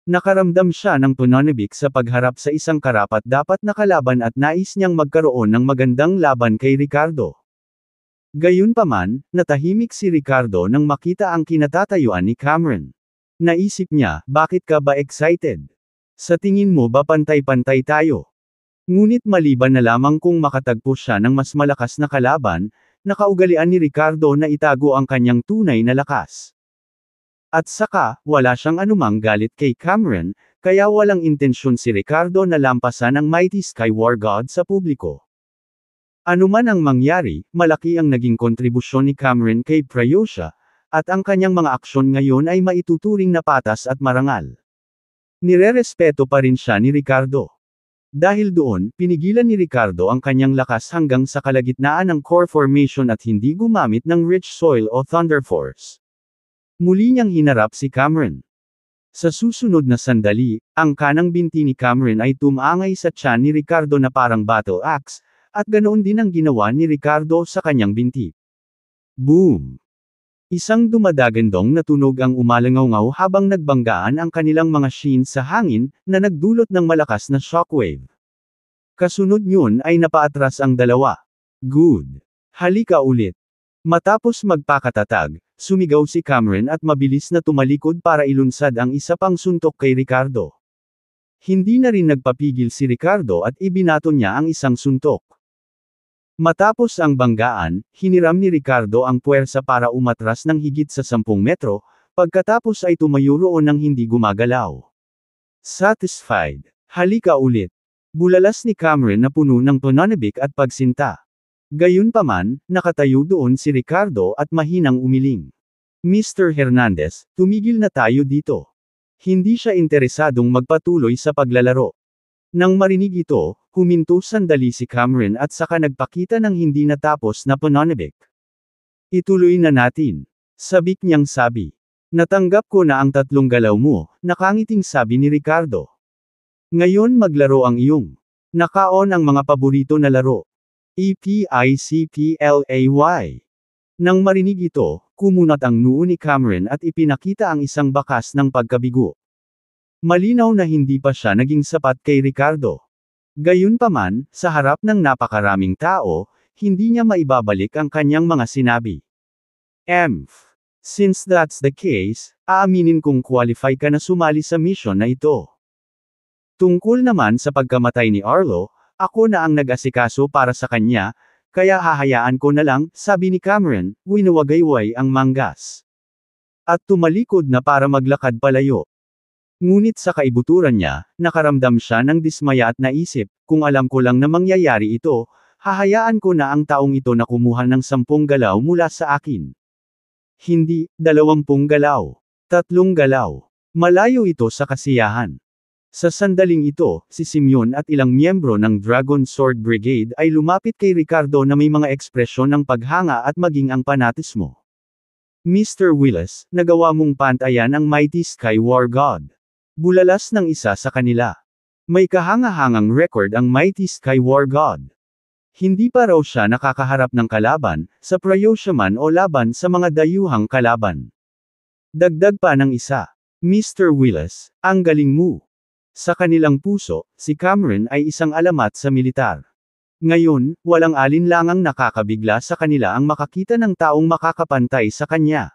Nakaramdam siya ng pananabik sa pagharap sa isang karapat-dapat na kalaban at nais niyang magkaroon ng magandang laban kay Ricardo. Gayunpaman, natahimik si Ricardo nang makita ang kinatatayuan ni Cameron. Naisip niya, bakit ka ba excited? Sa tingin mo ba pantay-pantay tayo? Ngunit maliban na lamang kung makatagpo siya ng mas malakas na kalaban, nakaugalian ni Ricardo na itago ang kanyang tunay na lakas. At saka, wala siyang anumang galit kay Cameron, kaya walang intensyon si Ricardo na lampasan ang Mighty Sky War God sa publiko. Ano man ang mangyari, malaki ang naging kontribusyon ni Cameron kay Pryosha, at ang kanyang mga aksyon ngayon ay maituturing na patas at marangal. Nirerespeto pa rin siya ni Ricardo. Dahil doon, pinigilan ni Ricardo ang kanyang lakas hanggang sa kalagitnaan ng core formation at hindi gumamit ng rich soil o Thunder Force. Muli niyang hinarap si Cameron. Sa susunod na sandali, ang kanang binti ni Cameron ay tumangay sa tiyan ni Ricardo na parang battle axe, at ganoon din ang ginawa ni Ricardo sa kanyang binti. Boom! Isang dumadagandong na tunog ang umalangaw-ngaw habang nagbanggaan ang kanilang mga shin sa hangin, na nagdulot ng malakas na shockwave. Kasunod yun ay napaatras ang dalawa. Good. Halika ulit. Matapos magpakatatag, sumigaw si Cameron at mabilis na tumalikod para ilunsad ang isa pang suntok kay Ricardo. Hindi na rin nagpapigil si Ricardo at ibinato niya ang isang suntok. Matapos ang banggaan, hiniram ni Ricardo ang puwersa para umatras ng higit sa 10 metro, pagkatapos ay tumayo roon ng hindi gumagalaw. Satisfied. Halika ulit. Bulalas ni Cameron na puno ng pananabik at pagsinta. Gayunpaman, nakatayo doon si Ricardo at mahinang umiling. Mr. Hernandez, tumigil na tayo dito. Hindi siya interesadong magpatuloy sa paglalaro. Nang marinig ito, huminto sandali si Cameron at saka nagpakita ng hindi natapos na pananabik. Ituloy na natin. Sabik niyang sabi. Natanggap ko na ang 3 galaw mo, nakangiting sabi ni Ricardo. Ngayon maglaro ang iyong. Nakaon ang mga paborito na laro. EPICPLAY. Nang marinig ito, kumunat ang noo ni Cameron at ipinakita ang isang bakas ng pagkabigo. Malinaw na hindi pa siya naging sapat kay Ricardo. Gayunpaman, sa harap ng napakaraming tao, hindi niya maibabalik ang kanyang mga sinabi. Since that's the case, aaminin kong qualify ka na sumali sa mission na ito. Tungkol naman sa pagkamatay ni Arlo, ako na ang nag-asikaso para sa kanya, kaya hahayaan ko na lang, sabi ni Cameron, winawagayway ang manggas. At tumalikod na para maglakad palayo. Ngunit sa kaibuturan niya, nakaramdam siya ng dismaya at naisip, kung alam ko lang na mangyayari ito, hahayaan ko na ang taong ito na kumuha ng 10 galaw mula sa akin. Hindi, 20 galaw. 3 galaw. Malayo ito sa kasiyahan. Sa sandaling ito, si Simeon at ilang miyembro ng Dragon Sword Brigade ay lumapit kay Ricardo na may mga ekspresyon ng paghanga at maging ang panatismo. Mr. Willis, nagawa mong pantayan ang Mighty Sky War God. Bulalas ng isa sa kanila. May kahanga-hangang record ang Mighty Sky War God. Hindi pa raw siya nakakaharap ng kalaban, sa Pryosha man o laban sa mga dayuhang kalaban. Dagdag pa ng isa. Mr. Willis, ang galing mo. Sa kanilang puso, si Cameron ay isang alamat sa militar. Ngayon, walang alinlangang nakakabigla sa kanila ang makakita ng taong makakapantay sa kanya.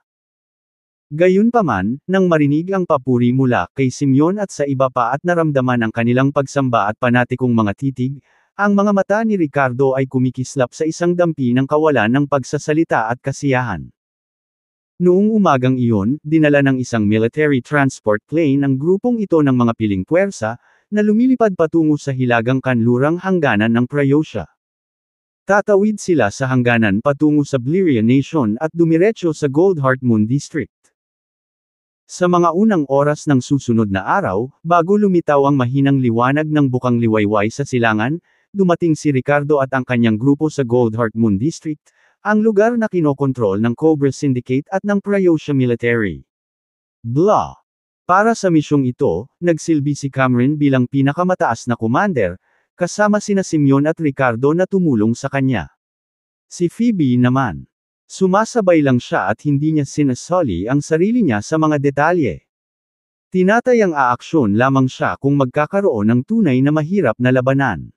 Gayunpaman, nang marinig ang papuri mula kay Simeon at sa iba pa at naramdaman ang kanilang pagsamba at panatikong mga titig, ang mga mata ni Ricardo ay kumikislap sa isang dampi ng kawalan ng pagsasalita at kasiyahan. Noong umagang iyon, dinala ng isang military transport plane ang grupong ito ng mga piling puwersa, na lumilipad patungo sa hilagang kanlurang hangganan ng Pryosha. Tatawid sila sa hangganan patungo sa Bliria Nation at dumiretso sa Goldheart Moon District. Sa mga unang oras ng susunod na araw, bago lumitaw ang mahinang liwanag ng bukang liwayway sa silangan, dumating si Ricardo at ang kanyang grupo sa Goldheart Moon District, ang lugar na kinokontrol ng Cobra Syndicate at ng Pryosha Military. Blah! Para sa misyong ito, nagsilbi si Cameron bilang pinakamataas na commander, kasama sina Simeon at Ricardo na tumulong sa kanya. Si Phoebe naman. Sumasabay lang siya at hindi niya sinasali ang sarili niya sa mga detalye. Tinatayang aaksyon lamang siya kung magkakaroon ng tunay na mahirap na labanan.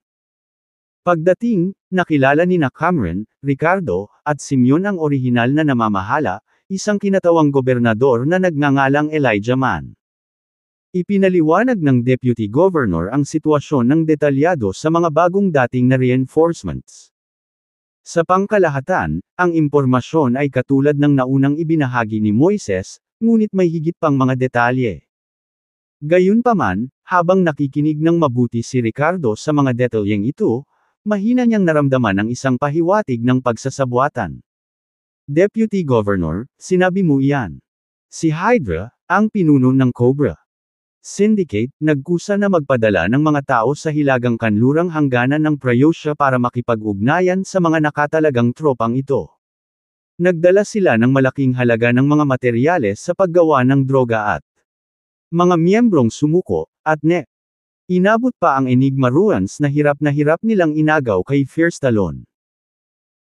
Pagdating, nakilala ni Cameron, Ricardo, at Simeon ang orihinal na namamahala, isang kinatawang gobernador na nagngangalang Elijah Mann. Ipinaliwanag ng Deputy Governor ang sitwasyon ng detalyado sa mga bagong dating na reinforcements. Sa pangkalahatan, ang impormasyon ay katulad ng naunang ibinahagi ni Moises, ngunit may higit pang mga detalye. Gayunpaman, habang nakikinig ng mabuti si Ricardo sa mga detalyeng ito, mahina niyang naramdaman ang isang pahiwatig ng pagsasabuatan. Deputy Governor, sinabi mo iyan. Si Hydra, ang pinuno ng Cobra Syndicate, nagkusa na magpadala ng mga tao sa hilagang kanlurang hangganan ng Prayosha para makipag-ugnayan sa mga nakatalagang tropang ito. Nagdala sila ng malaking halaga ng mga materyales sa paggawa ng droga at mga miyembrong sumuko, at inabot pa ang Enigma Ruins na hirap nilang inagaw kay Fierce Talon.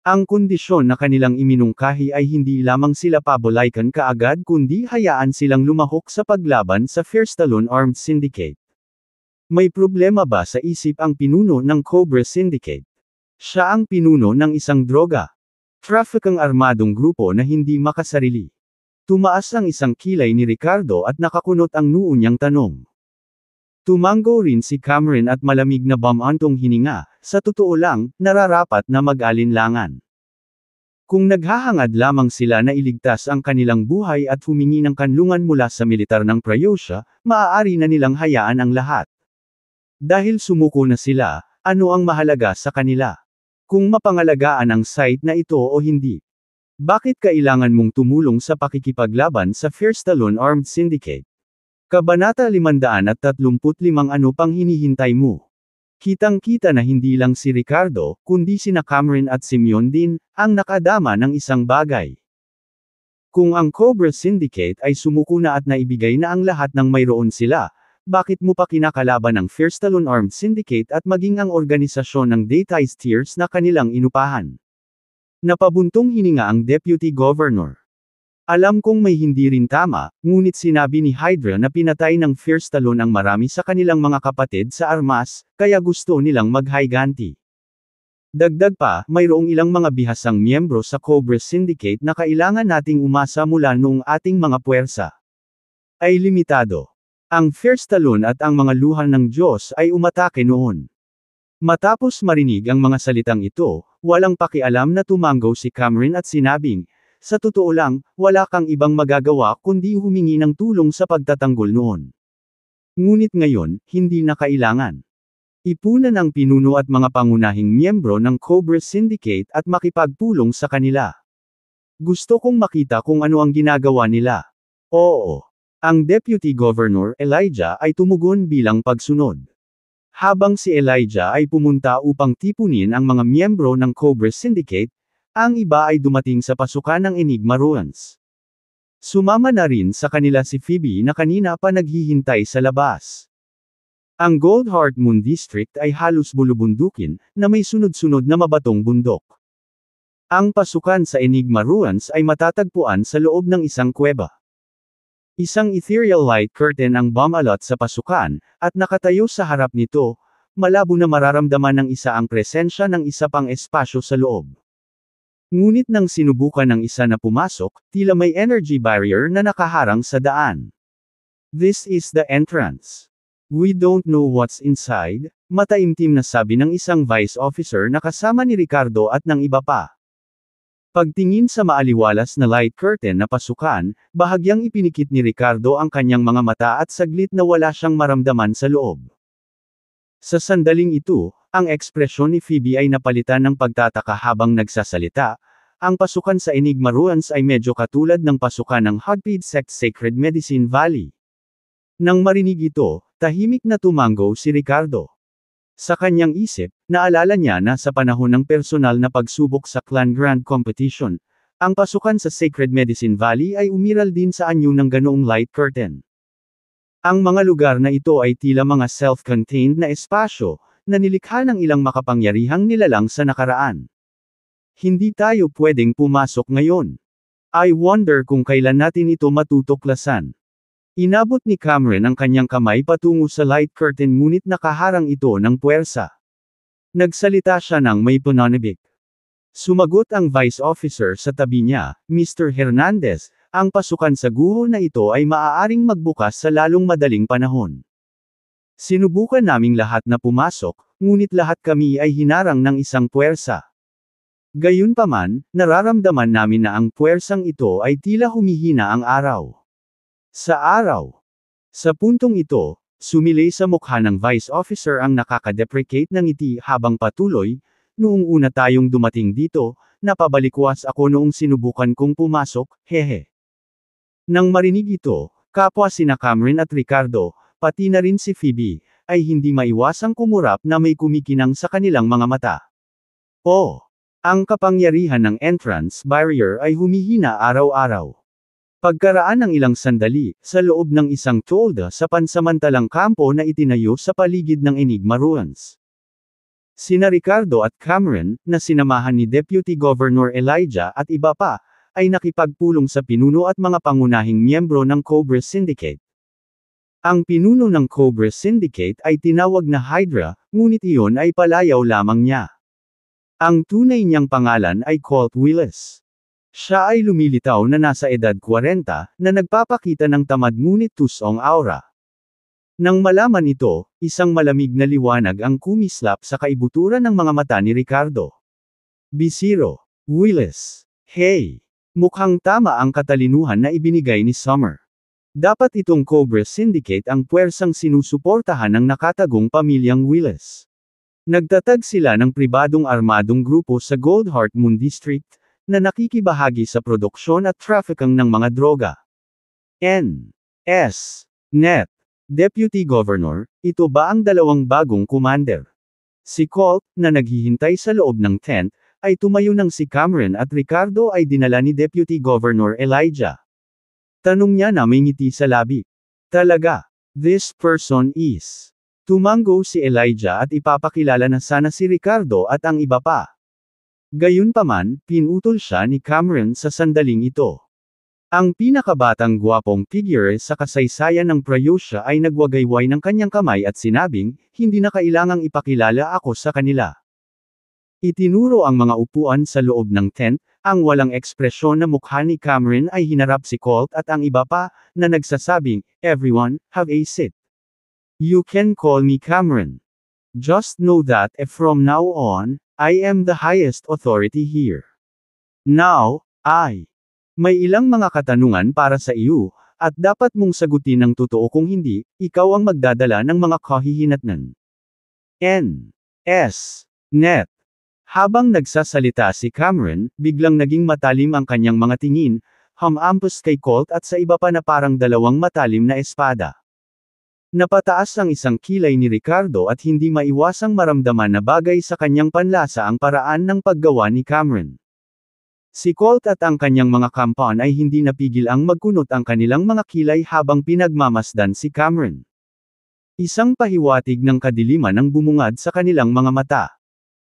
Ang kondisyon na kanilang iminungkahi ay hindi lamang sila pabolaikan kaagad kundi hayaan silang lumahok sa paglaban sa Fierce Talon Armed Syndicate. May problema ba sa isip ang pinuno ng Cobra Syndicate? Siya ang pinuno ng isang droga trafficking armadong grupo na hindi makasarili. Tumaas ang isang kilay ni Ricardo at nakakunot ang noo niyang tanong. Tumango rin si Cameron at malamig na bamantong hininga, sa totoo lang, nararapat na mag-alinlangan. Kung naghahangad lamang sila na iligtas ang kanilang buhay at humingi ng kanlungan mula sa militar ng Prayosha, maaari na nilang hayaan ang lahat. Dahil sumuko na sila, ano ang mahalaga sa kanila? Kung mapangalagaan ang site na ito o hindi? Bakit kailangan mong tumulong sa pakikipaglaban sa Fierce Talon Armed Syndicate? Kabanata 535 Ano pang hinihintay mo? Kitang-kita na hindi lang si Ricardo, kundi sina Cameron at Simeon din, ang nakadama ng isang bagay. Kung ang Cobra Syndicate ay sumuko na at naibigay na ang lahat ng mayroon sila, bakit mo pa kinakalaban ang Fierce Talon Armed Syndicate at maging ang organisasyon ng Daytime Steers na kanilang inupahan? Napabuntong hininga ang Deputy Governor. Alam kong may hindi rin tama, ngunit sinabi ni Hydra na pinatay ng Fierce Talon ang marami sa kanilang mga kapatid sa armas, kaya gusto nilang maghiganti. Dagdag pa, mayroong ilang mga bihasang miyembro sa Cobra Syndicate na kailangan nating umasa mula noong ating mga puwersa ay limitado. Ang Fierce Talon at ang mga luha ng Diyos ay umatake noon. Matapos marinig ang mga salitang ito, walang pakialam na tumango si Cameron at sinabing, sa totoo lang, wala kang ibang magagawa kundi humingi ng tulong sa pagtatanggol noon. Ngunit ngayon, hindi na kailangan. Ipunan ang pinuno at mga pangunahing miyembro ng Cobra Syndicate at makipagpulong sa kanila. Gusto kong makita kung ano ang ginagawa nila. Oo. Ang Deputy Governor, Elijah, ay tumugon bilang pagsunod. Habang si Elijah ay pumunta upang tipunin ang mga miyembro ng Cobra Syndicate, ang iba ay dumating sa pasukan ng Enigma Ruins. Sumama na rin sa kanila si Phoebe na kanina pa naghihintay sa labas. Ang Goldheart Moon District ay halos bulubundukin, na may sunod-sunod na mabatong bundok. Ang pasukan sa Enigma Ruins ay matatagpuan sa loob ng isang kuweba. Isang ethereal light curtain ang bumalot sa pasukan, at nakatayo sa harap nito, malabo na mararamdaman ng isa ang presensya ng isa pang espasyo sa loob. Ngunit nang sinubukan ng isa na pumasok, tila may energy barrier na nakaharang sa daan. This is the entrance. We don't know what's inside, mataimtim na sabi ng isang vice officer na kasama ni Ricardo at ng iba pa. Pagtingin sa maaliwalas na light curtain na pasukan, bahagyang ipinikit ni Ricardo ang kanyang mga mata at saglit na wala siyang maramdaman sa loob. Sa sandaling ito, ang ekspresyon ni Phoebe ay napalitan ng pagtataka habang nagsasalita. Ang pasukan sa Enigma Ruins ay medyo katulad ng pasukan ng Hogpid Sect Sacred Medicine Valley. Nang marinig ito, tahimik na tumango si Ricardo. Sa kanyang isip, naalala niya na sa panahon ng personal na pagsubok sa Clan Grand Competition, ang pasukan sa Sacred Medicine Valley ay umiral din sa anyo ng ganoong light curtain. Ang mga lugar na ito ay tila mga self-contained na espasyo, na nilikha ng ilang makapangyarihang nilalang sa nakaraan. Hindi tayo pwedeng pumasok ngayon. I wonder kung kailan natin ito matutuklasan. Inabot ni Cameron ang kanyang kamay patungo sa light curtain ngunit nakaharang ito ng puwersa. Nagsalita siya ng may pananabik. Sumagot ang vice officer sa tabi niya, Mr. Hernandez, ang pasukan sa guho na ito ay maaaring magbukas sa lalong madaling panahon. Sinubukan naming lahat na pumasok, ngunit lahat kami ay hinarang ng isang puwersa. Gayunpaman, nararamdaman namin na ang puwersang ito ay tila humihina ang araw. Sa araw. Sa puntong ito, sumilay sa mukha ng vice officer ang nakaka-deprecate ng ngiti habang patuloy, noong una tayong dumating dito, napabalikwas ako noong sinubukan kong pumasok, hehe. Nang marinig ito, kapwa sina Cameron at Ricardo, pati na rin si Phoebe, ay hindi maiwasang kumurap na may kumikinang sa kanilang mga mata. Oh! Ang kapangyarihan ng entrance barrier ay humihina araw-araw. Pagkaraan ng ilang sandali, sa loob ng isang tolda sa pansamantalang kampo na itinayo sa paligid ng Enigma Ruins. Sina Ricardo at Cameron, na sinamahan ni Deputy Governor Elijah at iba pa, ay nakipagpulong sa pinuno at mga pangunahing miyembro ng Cobra Syndicate. Ang pinuno ng Cobra Syndicate ay tinawag na Hydra, ngunit iyon ay palayaw lamang niya. Ang tunay niyang pangalan ay Colt Willis. Siya ay lumilitaw na nasa edad 40, na nagpapakita ng tamad ngunit tusong aura. Nang malaman ito, isang malamig na liwanag ang kumislap sa kaibuturan ng mga mata ni Ricardo. Bisiro. Willis. Hey! Mukhang tama ang katalinuhan na ibinigay ni Summer. Dapat itong Cobra Syndicate ang puwersang sinusuportahan ng nakatagong pamilyang Willis. Nagtatag sila ng pribadong armadong grupo sa Goldheart Moon District, na nakikibahagi sa produksyon at trafficking ng mga droga. N.S. Net. Deputy Governor, ito ba ang dalawang bagong commander? Si Colt, na naghihintay sa loob ng tent, ay tumayo nang si Cameron at Ricardo ay dinala ni Deputy Governor Elijah. Tanong niya na may ngiti sa labi. Talaga? This person is. Tumango si Elijah at ipapakilala na sana si Ricardo at ang iba pa. Gayunpaman, pinutol siya ni Cameron sa sandaling ito. Ang pinakabatang gwapong figure sa kasaysayan ng Pryussia ay nagwagayway ng kanyang kamay at sinabing, hindi na kailangang ipakilala ako sa kanila. Itinuro ang mga upuan sa loob ng tent, ang walang ekspresyon na mukha ni Cameron ay hinarap si Colt at ang iba pa, na nagsasabing, everyone, have a seat. You can call me Cameron. Just know that, from now on, I am the highest authority here. Now, may ilang mga katanungan para sa iyo, at dapat mong sagutin ng totoo kung hindi, ikaw ang magdadala ng mga kahihinatnan. N.S. Net. Habang nagsasalita si Cameron, biglang naging matalim ang kanyang mga tingin, humampos kay Colt at sa iba pa na parang dalawang matalim na espada. Napataas ang isang kilay ni Ricardo at hindi maiwasang maramdaman na bagay sa kanyang panlasa ang paraan ng paggawa ni Cameron. Si Colt at ang kanyang mga kampan ay hindi napigil ang magkunot ang kanilang mga kilay habang pinagmamasdan si Cameron. Isang pahiwatig ng kadiliman ang bumungad sa kanilang mga mata.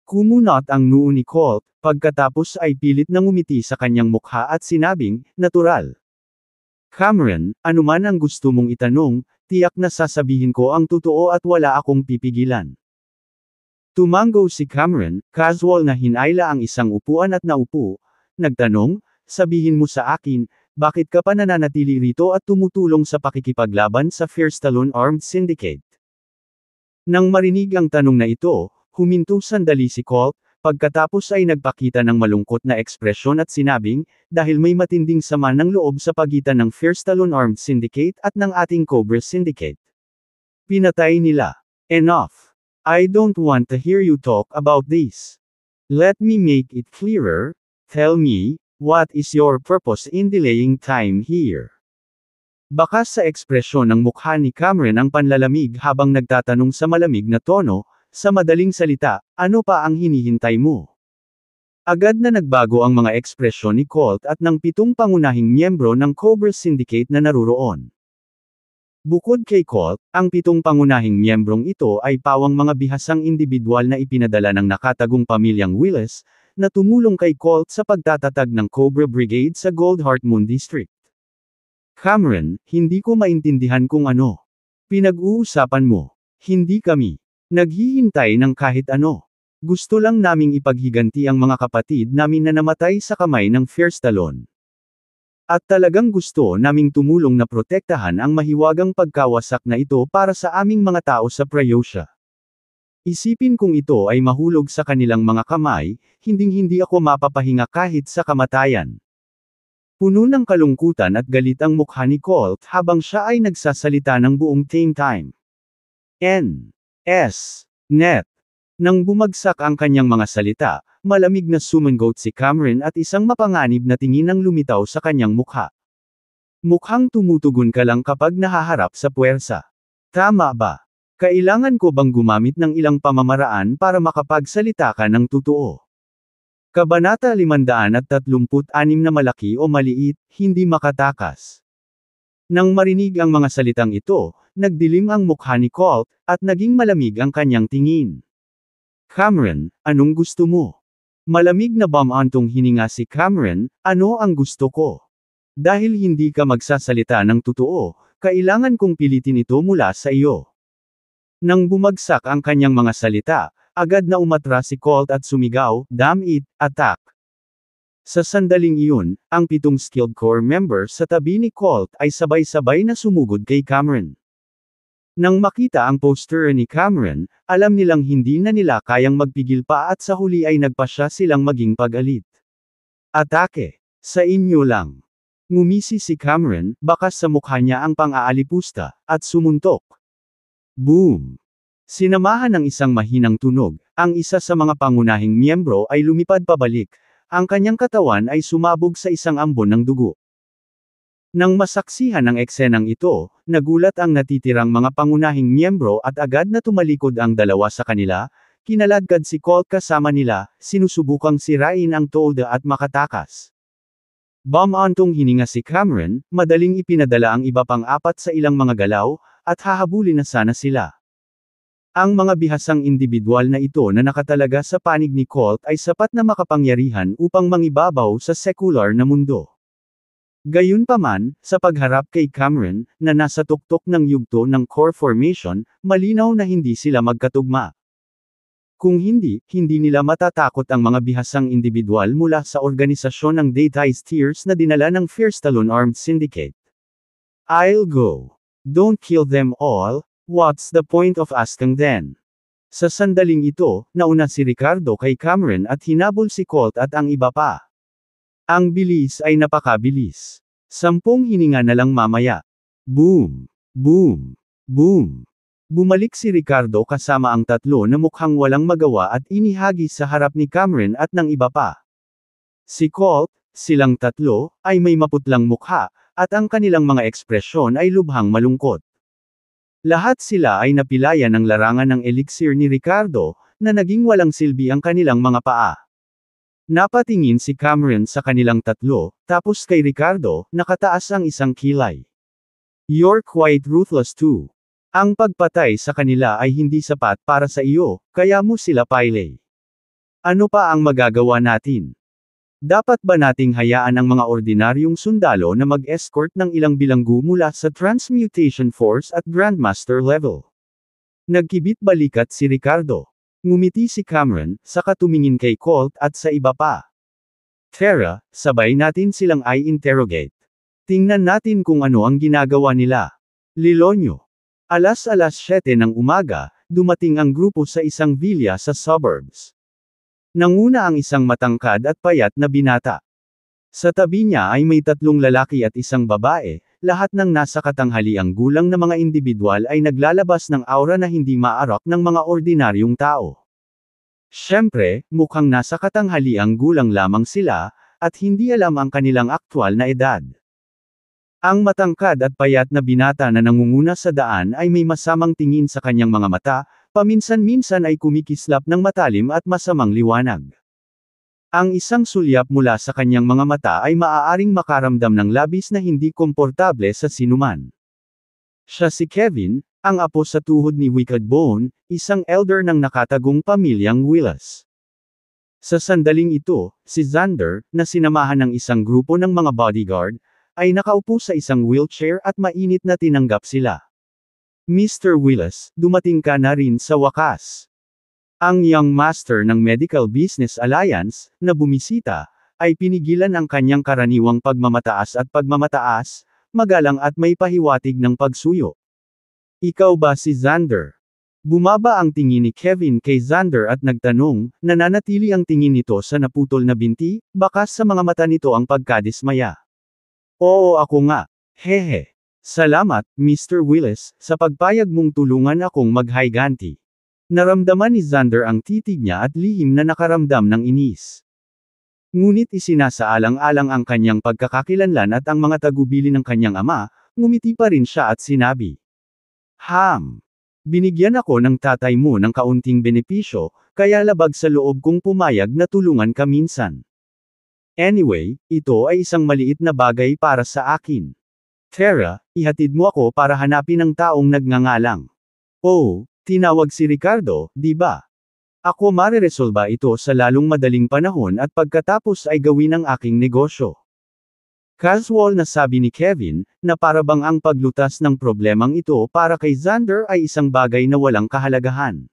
Kumunot ang noo ni Colt, pagkatapos ay pilit na ngumiti sa kanyang mukha at sinabing, natural. Cameron, anuman ang gusto mong itanong, tiyak na sasabihin ko ang totoo at wala akong pipigilan. Tumango si Cameron, casual na hinayla ang isang upuan at naupo, nagtanong, sabihin mo sa akin, bakit ka pa nananatili rito at tumutulong sa pakikipaglaban sa Firestone Armed Syndicate? Nang marinig ang tanong na ito, huminto sandali si Colt, pagkatapos ay nagpakita ng malungkot na ekspresyon at sinabing, dahil may matinding sama ng loob sa pagitan ng Firestone Armed Syndicate at ng ating Cobra Syndicate. Pinatay nila. Enough. I don't want to hear you talk about this. Let me make it clearer. Tell me, what is your purpose in delaying time here? Bakas sa ekspresyon ng mukha ni Cameron ang panlalamig habang nagtatanong sa malamig na tono, sa madaling salita, ano pa ang hinihintay mo? Agad na nagbago ang mga ekspresyon ni Colt at ng 7 pangunahing miyembro ng Cobra Syndicate na naruroon. Bukod kay Colt, ang 7 pangunahing miyembrong ito ay pawang mga bihasang individual na ipinadala ng nakatagong pamilyang Willis, na tumulong kay Colt sa pagtatatag ng Cobra Brigade sa Goldheart Moon District. Cameron, hindi ko maintindihan kung ano pinag-uusapan mo. Hindi kami naghihintay ng kahit ano. Gusto lang naming ipaghiganti ang mga kapatid namin na namatay sa kamay ng Firestone. At talagang gusto naming tumulong na protektahan ang mahiwagang pagkawasak na ito para sa aming mga tao sa Pryussia. Isipin kung ito ay mahulog sa kanilang mga kamay, hinding-hindi ako mapapahinga kahit sa kamatayan. Puno ng kalungkutan at galit ang mukha ni Colt habang siya ay nagsasalita ng buong Tame Time. Net. Nang bumagsak ang kanyang mga salita, malamig na sumangot si Cameron at isang mapanganib na tingin ang lumitaw sa kanyang mukha. Mukhang tumutugon ka lang kapag nahaharap sa puwersa. Tama ba? Kailangan ko bang gumamit ng ilang pamamaraan para makapagsalita ka ng totoo? Kabanata 536 na malaki o maliit, hindi makatakas. Nang marinig ang mga salitang ito, nagdilim ang mukha ni Colt, at naging malamig ang kanyang tingin. Cameron, anong gusto mo? Malamig na bumantong hininga si Cameron, ano ang gusto ko? Dahil hindi ka magsasalita ng totoo, kailangan kong pilitin ito mula sa iyo. Nang bumagsak ang kanyang mga salita, agad na umatras si Colt at sumigaw, "Damn it, attack!" Sa sandaling iyon, ang 7 skilled core members sa tabi ni Colt ay sabay-sabay na sumugod kay Cameron. Nang makita ang poster ni Cameron, alam nilang hindi na nila kayang magpigil pa at sa huli ay nagpasya silang maging pag-alit. "Atake! Sa inyo lang!" Ngumisi si Cameron, bakas sa mukha niya ang pang-aalipusta, at sumuntok. Boom! Sinamahan ng isang mahinang tunog, ang isa sa mga pangunahing miyembro ay lumipad pabalik, ang kanyang katawan ay sumabog sa isang ambon ng dugo. Nang masaksihan ang eksenang ito, nagulat ang natitirang mga pangunahing miyembro at agad na tumalikod ang dalawa sa kanila, kinaladkad si Colt kasama nila, sinusubukang sirain ang tolda at makatakas. Bumantong hininga si Cameron, madaling ipinadala ang iba pang 4 sa ilang mga galaw, at hahabulin na sana sila. Ang mga bihasang individual na ito na nakatalaga sa panig ni Colt ay sapat na makapangyarihan upang mangibabaw sa sekular na mundo. Gayunpaman, sa pagharap kay Cameron, na nasa tuktok ng yugto ng core formation, malinaw na hindi sila magkatugma. Kung hindi nila matatakot ang mga bihasang individual mula sa organisasyon ng Daytime Steers na dinala ng Firestone Armed Syndicate. I'll go. Don't kill them all. What's the point of asking then? Sa sandaling ito, nauna si Ricardo kay Cameron at hinabol si Colt at ang iba pa. Ang bilis ay napakabilis. 10 hininga na lang mamaya. Boom! Boom! Boom! Bumalik si Ricardo kasama ang 3 na mukhang walang magawa at inihagis sa harap ni Cameron at ng iba pa. Si Colt, silang 3, ay may maputlang mukha, at ang kanilang mga ekspresyon ay lubhang malungkot. Lahat sila ay napilayan ng larangan ng elixir ni Ricardo, na naging walang silbi ang kanilang mga paa. Napatingin si Cameron sa kanilang 3, tapos kay Ricardo, nakataas ang isang kilay. You're quite ruthless too. Ang pagpatay sa kanila ay hindi sapat para sa iyo, kaya mo sila pailay. Ano pa ang magagawa natin? Dapat ba nating hayaan ang mga ordinaryong sundalo na mag-escort ng ilang bilanggo mula sa Transmutation Force at Grandmaster level? Nagkibit balikat si Ricardo. Ngumiti si Cameron, saka tumingin kay Colt at sa iba pa. Tara, sabay natin silang i-interrogate. Tingnan natin kung ano ang ginagawa nila. Lilonyo. Alas 7 ng umaga, dumating ang grupo sa isang villa sa suburbs. Nanguna ang isang matangkad at payat na binata. Sa tabi niya ay may 3 lalaki at isang babae, lahat ng nasa katanghaliang gulang na mga individual ay naglalabas ng aura na hindi maarak ng mga ordinaryong tao. Siyempre, mukhang nasa katanghaliang gulang lamang sila, at hindi alam ang kanilang aktwal na edad. Ang matangkad at payat na binata na nangunguna sa daan ay may masamang tingin sa kanyang mga mata, paminsan-minsan ay kumikislap ng matalim at masamang liwanag. Ang isang sulyap mula sa kanyang mga mata ay maaaring makaramdam ng labis na hindi komportable sa sinuman. Siya si Kevin, ang apo sa tuhod ni Wicked Bone, isang elder ng nakatagong pamilyang Willis. Sa sandaling ito, si Xander, na sinamahan ng isang grupo ng mga bodyguard, ay nakaupo sa isang wheelchair at mainit na tinanggap sila. Mr. Willis, dumating ka na rin sa wakas. Ang young master ng Medical Business Alliance, na bumisita, ay pinigilan ang kanyang karaniwang pagmamataas at pagmamataas, magalang at may pahiwatig ng pagsuyo. Ikaw ba si Xander? Bumaba ang tingin ni Kevin kay Xander at nagtanong, nananatili ang tingin nito sa naputol na binti, baka sa mga mata nito ang pagkadismaya. Oo ako nga. Hehe. Salamat, Mr. Willis, sa pagpayag mong tulungan akong maghayganti. Naramdaman ni Xander ang titig niya at lihim na nakaramdam ng inis. Ngunit isinasaalang-alang ang kanyang pagkakakilanlan at ang mga tagubilin ng kanyang ama, ngumiti pa rin siya at sinabi. Binigyan ako ng tatay mo ng kaunting benepisyo, kaya labag sa loob kong pumayag na tulungan ka minsan. Anyway, ito ay isang maliit na bagay para sa akin. Tara, ihatid mo ako para hanapin ang taong nagngangalang. Oh, tinawag si Ricardo, di ba? Ako mareresolba ito sa lalong madaling panahon at pagkatapos ay gawin ang aking negosyo. Casual na sabi ni Kevin, na parabang ang paglutas ng problemang ito para kay Xander ay isang bagay na walang kahalagahan.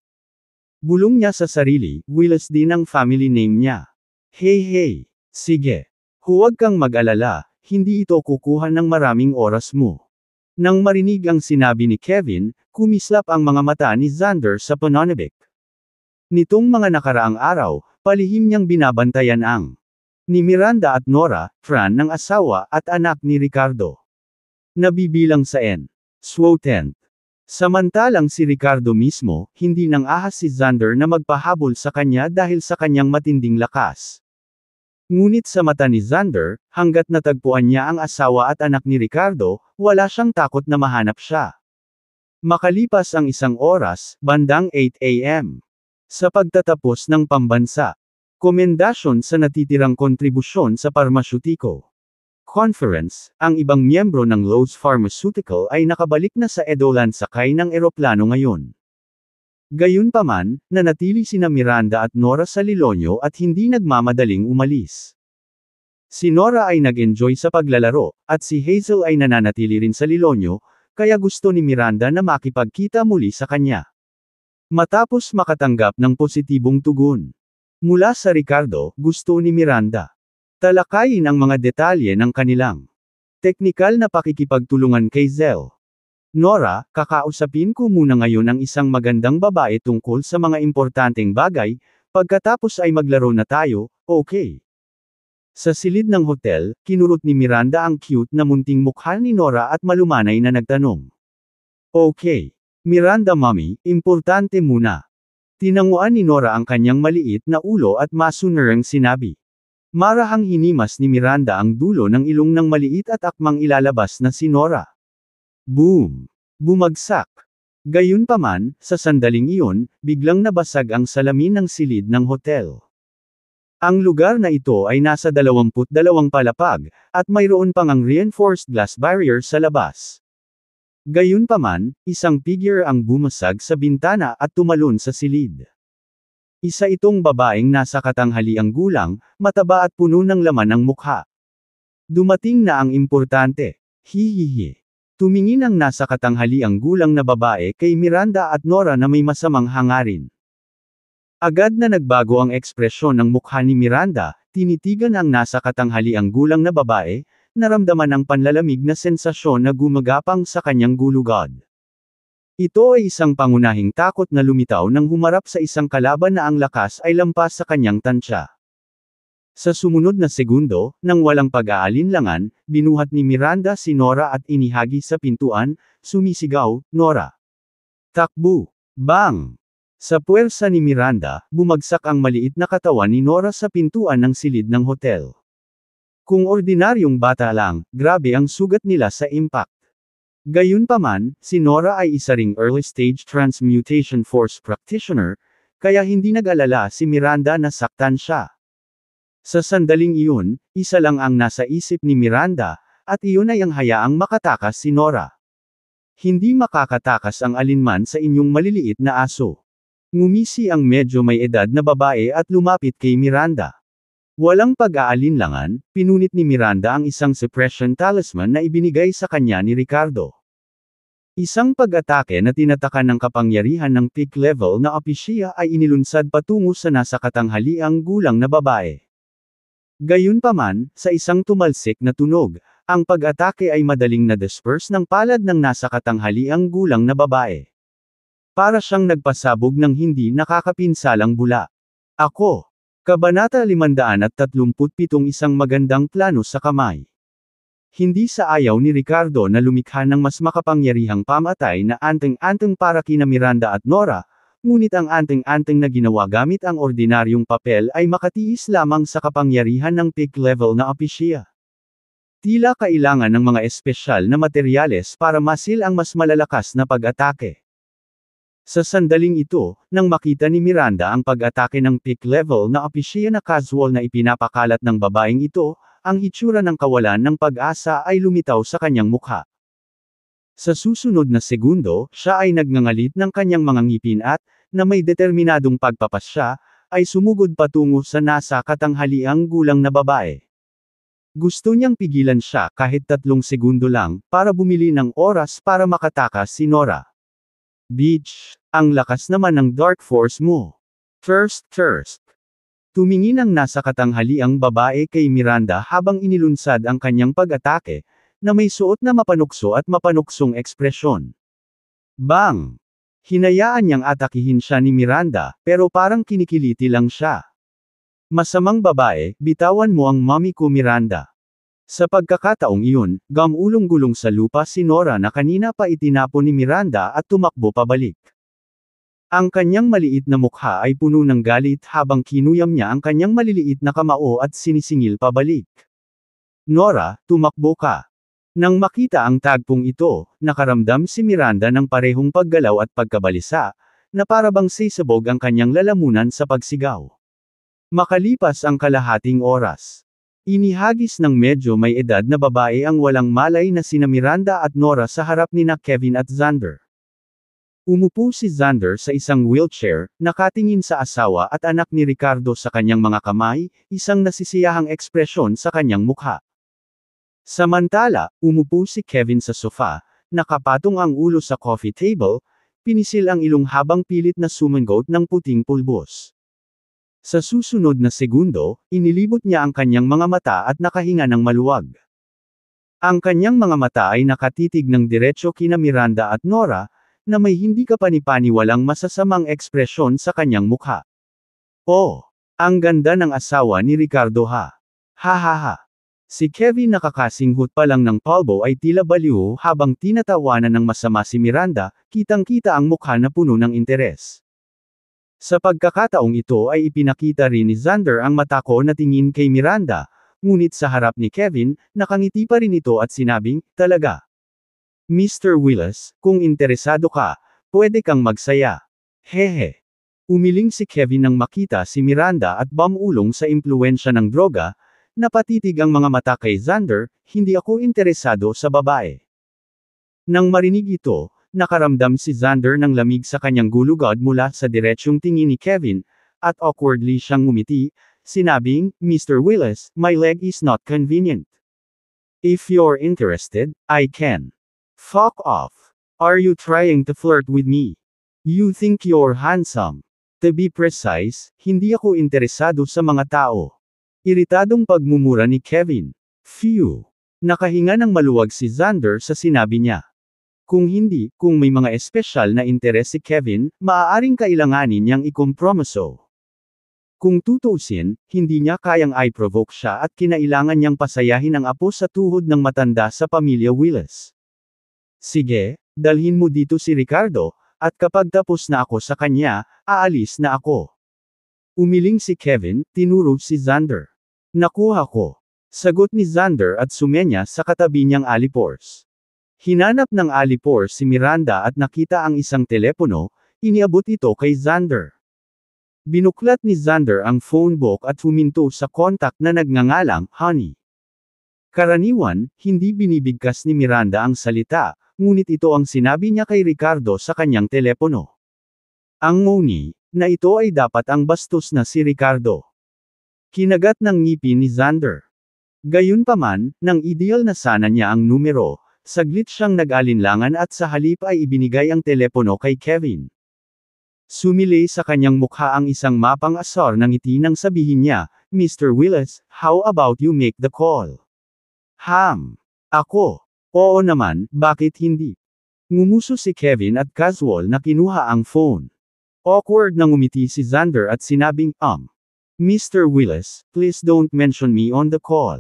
Bulong niya sa sarili, Willis din ang family name niya. Hey, sige. Huwag kang mag-alala, hindi ito kukuha ng maraming oras mo. Nang marinig ang sinabi ni Kevin, kumislap ang mga mata ni Xander sa pananabik. Nitong mga nakaraang araw, palihim niyang binabantayan ang ni Miranda at Nora, Fran ng asawa at anak ni Ricardo. Nabibilang sa N. Samantalang si Ricardo mismo, hindi nang ahas si Xander na magpahabol sa kanya dahil sa kanyang matinding lakas. Ngunit sa mata ni Xander, hanggat natagpuan niya ang asawa at anak ni Ricardo, wala siyang takot na mahanap siya. Makalipas ang 1 oras, bandang 8 a.m. Sa pagtatapos ng pambansa. Komendasyon sa natitirang kontribusyon sa Parmasyutiko Conference, ang ibang miyembro ng Lowe's Pharmaceutical ay nakabalik na sa Edolan sakay ng eroplano ngayon. Gayunpaman, nanatili sina Miranda at Nora sa Lilonyo at hindi nagmamadaling umalis. Si Nora ay nag-enjoy sa paglalaro, at si Hazel ay nananatili rin sa Lilonyo, kaya gusto ni Miranda na makipagkita muli sa kanya. Matapos makatanggap ng positibong tugon mula sa Ricardo, gusto ni Miranda talakayin ang mga detalye ng kanilang teknikal na pakikipagtulungan kay Zell. Nora, kakausapin ko muna ngayon ang isang magandang babae tungkol sa mga importanteng bagay, pagkatapos ay maglaro na tayo, okay? Sa silid ng hotel, kinurot ni Miranda ang cute na munting mukha ni Nora at malumanay na nagtanong. Okay. Miranda mommy, importante muna. Tinanguan ni Nora ang kanyang maliit na ulo at masunerang sinabi. Marahang hinimas ni Miranda ang dulo ng ilong ng maliit at akmang ilalabas na si Nora. Boom! Bumagsak. Gayunpaman, sa sandaling iyon, biglang nabasag ang salamin ng silid ng hotel. Ang lugar na ito ay nasa 22 palapag, at mayroon pang ang reinforced glass barrier sa labas. Gayunpaman, isang figure ang bumasag sa bintana at tumalon sa silid. Isa itong babaeng nasa katanghaliang gulang, mataba at puno ng laman ang mukha. Dumating na ang importante. Hihihi. Tumingin ang nasa katanghaliang gulang na babae kay Miranda at Nora na may masamang hangarin. Agad na nagbago ang ekspresyon ng mukha ni Miranda, tinitigan ang nasa katanghaliang gulang na babae, naramdaman ang panlalamig na sensasyon na gumagapang sa kanyang gulugod. Ito ay isang pangunahing takot na lumitaw nang humarap sa isang kalaban na ang lakas ay lampas sa kanyang tansya. Sa sumunod na segundo, nang walang pag-aalinlangan, binuhat ni Miranda si Nora at inihagi sa pintuan, sumisigaw, Nora! Takbo! Bang! Sa puwersa ni Miranda, bumagsak ang maliit na katawan ni Nora sa pintuan ng silid ng hotel. Kung ordinaryong bata lang, grabe ang sugat nila sa impact. Gayunpaman, si Nora ay isa ring early-stage transmutation force practitioner, kaya hindi nag-alala si Miranda na saktan siya. Sa sandaling iyon, isa lang ang nasa isip ni Miranda, at iyon ay ang hayaang makatakas si Nora. Hindi makakatakas ang alinman sa inyong maliliit na aso. Ngumisi ang medyo may edad na babae at lumapit kay Miranda. Walang pag-aalinlangan, pinunit ni Miranda ang isang suppression talisman na ibinigay sa kanya ni Ricardo. Isang pag-atake na tinatakan ng kapangyarihan ng peak level na opisya ay inilunsad patungo sa nasa katanghaliang gulang na babae. Gayunpaman, sa isang tumalsik na tunog, ang pag-atake ay madaling na-disperse ng palad ng nasa katanghaliang gulang na babae. Para siyang nagpasabog ng hindi nakakapinsalang bula. Ako. Kabanata 537 Isang magandang plano sa kamay. Hindi sa ayaw ni Ricardo na lumikha ng mas makapangyarihang pamatay na anteng-anteng para kina Miranda at Nora, ngunit ang anteng-anteng na ginawa gamit ang ordinaryong papel ay makatiis lamang sa kapangyarihan ng peak level na opisya. Tila kailangan ng mga espesyal na materyales para masil ang mas malalakas na pag-atake. Sa sandaling ito, nang makita ni Miranda ang pag-atake ng peak level na opisya na casual na ipinapakalat ng babaeng ito, ang hitsura ng kawalan ng pag-asa ay lumitaw sa kanyang mukha. Sa susunod na segundo, siya ay nagngangalit ng kanyang mga ngipin at, na may determinadong pagpapasya, ay sumugod patungo sa nasa katanghaliang gulang na babae. Gusto niyang pigilan siya kahit 3 segundo lang, para bumili ng oras para makatakas si Nora. Bitch, ang lakas naman ng dark force mo. Thirst. Tumingin ang nasa katanghaliang babae kay Miranda habang inilunsad ang kanyang pag-atake, na may suot na mapanukso at mapanuksong ekspresyon. Bang! Hinayaan niyang atakihin siya ni Miranda, pero parang kinikiliti lang siya. Masamang babae, bitawan mo ang mommy ko Miranda. Sa pagkakataong iyon, gamulong-gulong sa lupa si Nora na kanina pa itinapon ni Miranda at tumakbo pabalik. Ang kanyang maliit na mukha ay puno ng galit habang kinuyam niya ang kanyang maliliit na kamao at sinisingil pabalik. Nora, tumakbo ka. Nang makita ang tagpong ito, nakaramdam si Miranda ng parehong paggalaw at pagkabalisa, na parabang sisabog ang kanyang lalamunan sa pagsigaw. Makalipas ang kalahating oras. Inihagis ng medyo may edad na babae ang walang malay na sina Miranda at Nora sa harap nina Kevin at Xander. Umupo si Xander sa isang wheelchair, nakatingin sa asawa at anak ni Ricardo sa kanyang mga kamay, isang nasisiyahang ekspresyon sa kanyang mukha. Samantala, umupo si Kevin sa sofa, nakapatong ang ulo sa coffee table, pinisil ang ilong habang pilit na sumangot ng puting pulbos. Sa susunod na segundo, inilibot niya ang kanyang mga mata at nakahinga ng maluwag. Ang kanyang mga mata ay nakatitig ng diretso kina Miranda at Nora, na may hindi kapanipaniwalang masasamang ekspresyon sa kanyang mukha. Oh! Ang ganda ng asawa ni Ricardo ha! Ha. Si Kevin nakakasinghot pa lang ng palbo ay tila baliw habang tinatawanan ng masama si Miranda, kitang-kita ang mukha na puno ng interes. Sa pagkakataong ito ay ipinakita rin ni Xander ang matako na tingin kay Miranda, ngunit sa harap ni Kevin, nakangiti pa rin ito at sinabing, talaga. Mr. Willis, kung interesado ka, pwede kang magsaya. Hehe. Umiling si Kevin nang makita si Miranda at bumulong sa impluwensya ng droga, napatitig ang mga mata kay Xander, hindi ako interesado sa babae. Nang marinig ito, nakaramdam si Xander ng lamig sa kanyang gulugod mula sa diretsyong tingin ni Kevin, at awkwardly siyang ngumiti, sinabing, Mr. Willis, my leg is not convenient. If you're interested, I can. Fuck off. Are you trying to flirt with me? You think you're handsome. To be precise, hindi ako interesado sa mga tao. Iritadong pagmumura ni Kevin. Phew. Nakahinga ng maluwag si Xander sa sinabi niya. Kung may mga espesyal na interes si Kevin, maaaring kailanganin niyang ikompromiso. Kung tutuusin, hindi niya kayang i-provoke siya at kinailangan niyang pasayahin ang apo sa tuhod ng matanda sa pamilya Willis. Sige, dalhin mo dito si Ricardo, at kapag tapos na ako sa kanya, aalis na ako. Umiling si Kevin, tinuro si Xander. Nakuha ko. Sagot ni Xander at sumenya sa katabi niyang alipors. Hinanap ng alipors si Miranda at nakita ang isang telepono, iniabot ito kay Xander. Binuklat ni Xander ang phone book at huminto sa kontak na nagngangalang, Honey. Karaniwan, hindi binibigkas ni Miranda ang salita, ngunit ito ang sinabi niya kay Ricardo sa kanyang telepono. Ang ngoni, na ito ay dapat ang bastos na si Ricardo. Kinagat ng ngipin ni Xander. Gayunpaman, nang ideal na sana niya ang numero, saglit siyang nag-alinlangan at sa halip ay ibinigay ang telepono kay Kevin. Sumilay sa kanyang mukha ang isang mapang-asar ng ngiti nang sabihin niya, Mr. Willis, how about you make the call? Ako. Oo naman, bakit hindi? Ngumuso si Kevin at casual na kinuha ang phone. Awkward na ngumiti si Xander at sinabing, Mr. Willis, please don't mention me on the call.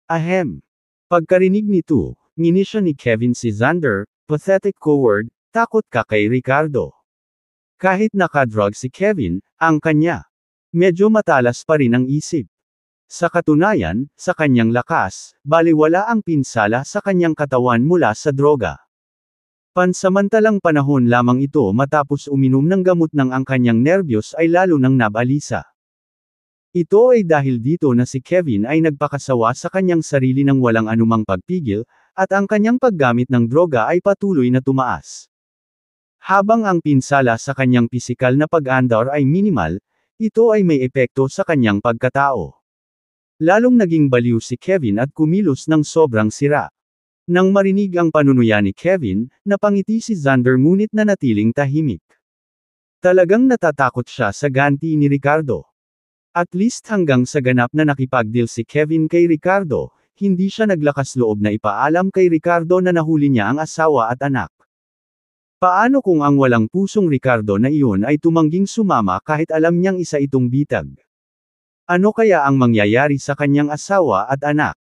Ahem. Pagkarinig nito, ngini siya ni Kevin si Xander, pathetic coward, takot ka kay Ricardo. Kahit nakadrug si Kevin, ang kanya. Medyo matalas pa rin ang isip. Sa katunayan, sa kanyang lakas, baliwala ang pinsala sa kanyang katawan mula sa droga. Pansamantalang panahon lamang ito matapos uminom ng gamot ng ang kanyang nerbiyos ay lalo nang nabalisa. Ito ay dahil dito na si Kevin ay nagpakasawa sa kanyang sarili ng walang anumang pagpigil, at ang kanyang paggamit ng droga ay patuloy na tumaas. Habang ang pinsala sa kanyang pisikal na pag-andar ay minimal, ito ay may epekto sa kanyang pagkatao. Lalong naging baliw si Kevin at kumilos ng sobrang sira. Nang marinig ang panunuya ni Kevin, napangiti si Xander ngunit nanatiling tahimik. Talagang natatakot siya sa ganti ni Ricardo. At least hanggang sa ganap na nakipagdeal si Kevin kay Ricardo, hindi siya naglakas loob na ipaalam kay Ricardo na nahuli niya ang asawa at anak. Paano kung ang walang pusong Ricardo na iyon ay tumangging sumama kahit alam niyang isa itong bitag? Ano kaya ang mangyayari sa kanyang asawa at anak?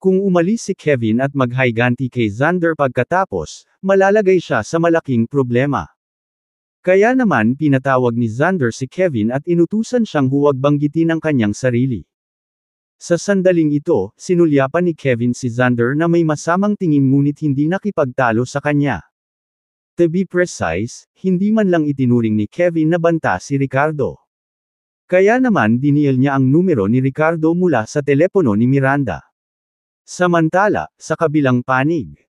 Kung umalis si Kevin at maghiganti kay Xander pagkatapos, malalagay siya sa malaking problema. Kaya naman pinatawag ni Xander si Kevin at inutusan siyang huwag banggitin ang kanyang sarili. Sa sandaling ito, sinulyapan ni Kevin si Xander na may masamang tingin ngunit hindi nakipagtalo sa kanya. To be precise, hindi man lang itinuring ni Kevin na banta si Ricardo. Kaya naman dinial niya ang numero ni Ricardo mula sa telepono ni Miranda. Samantala, sa kabilang panig.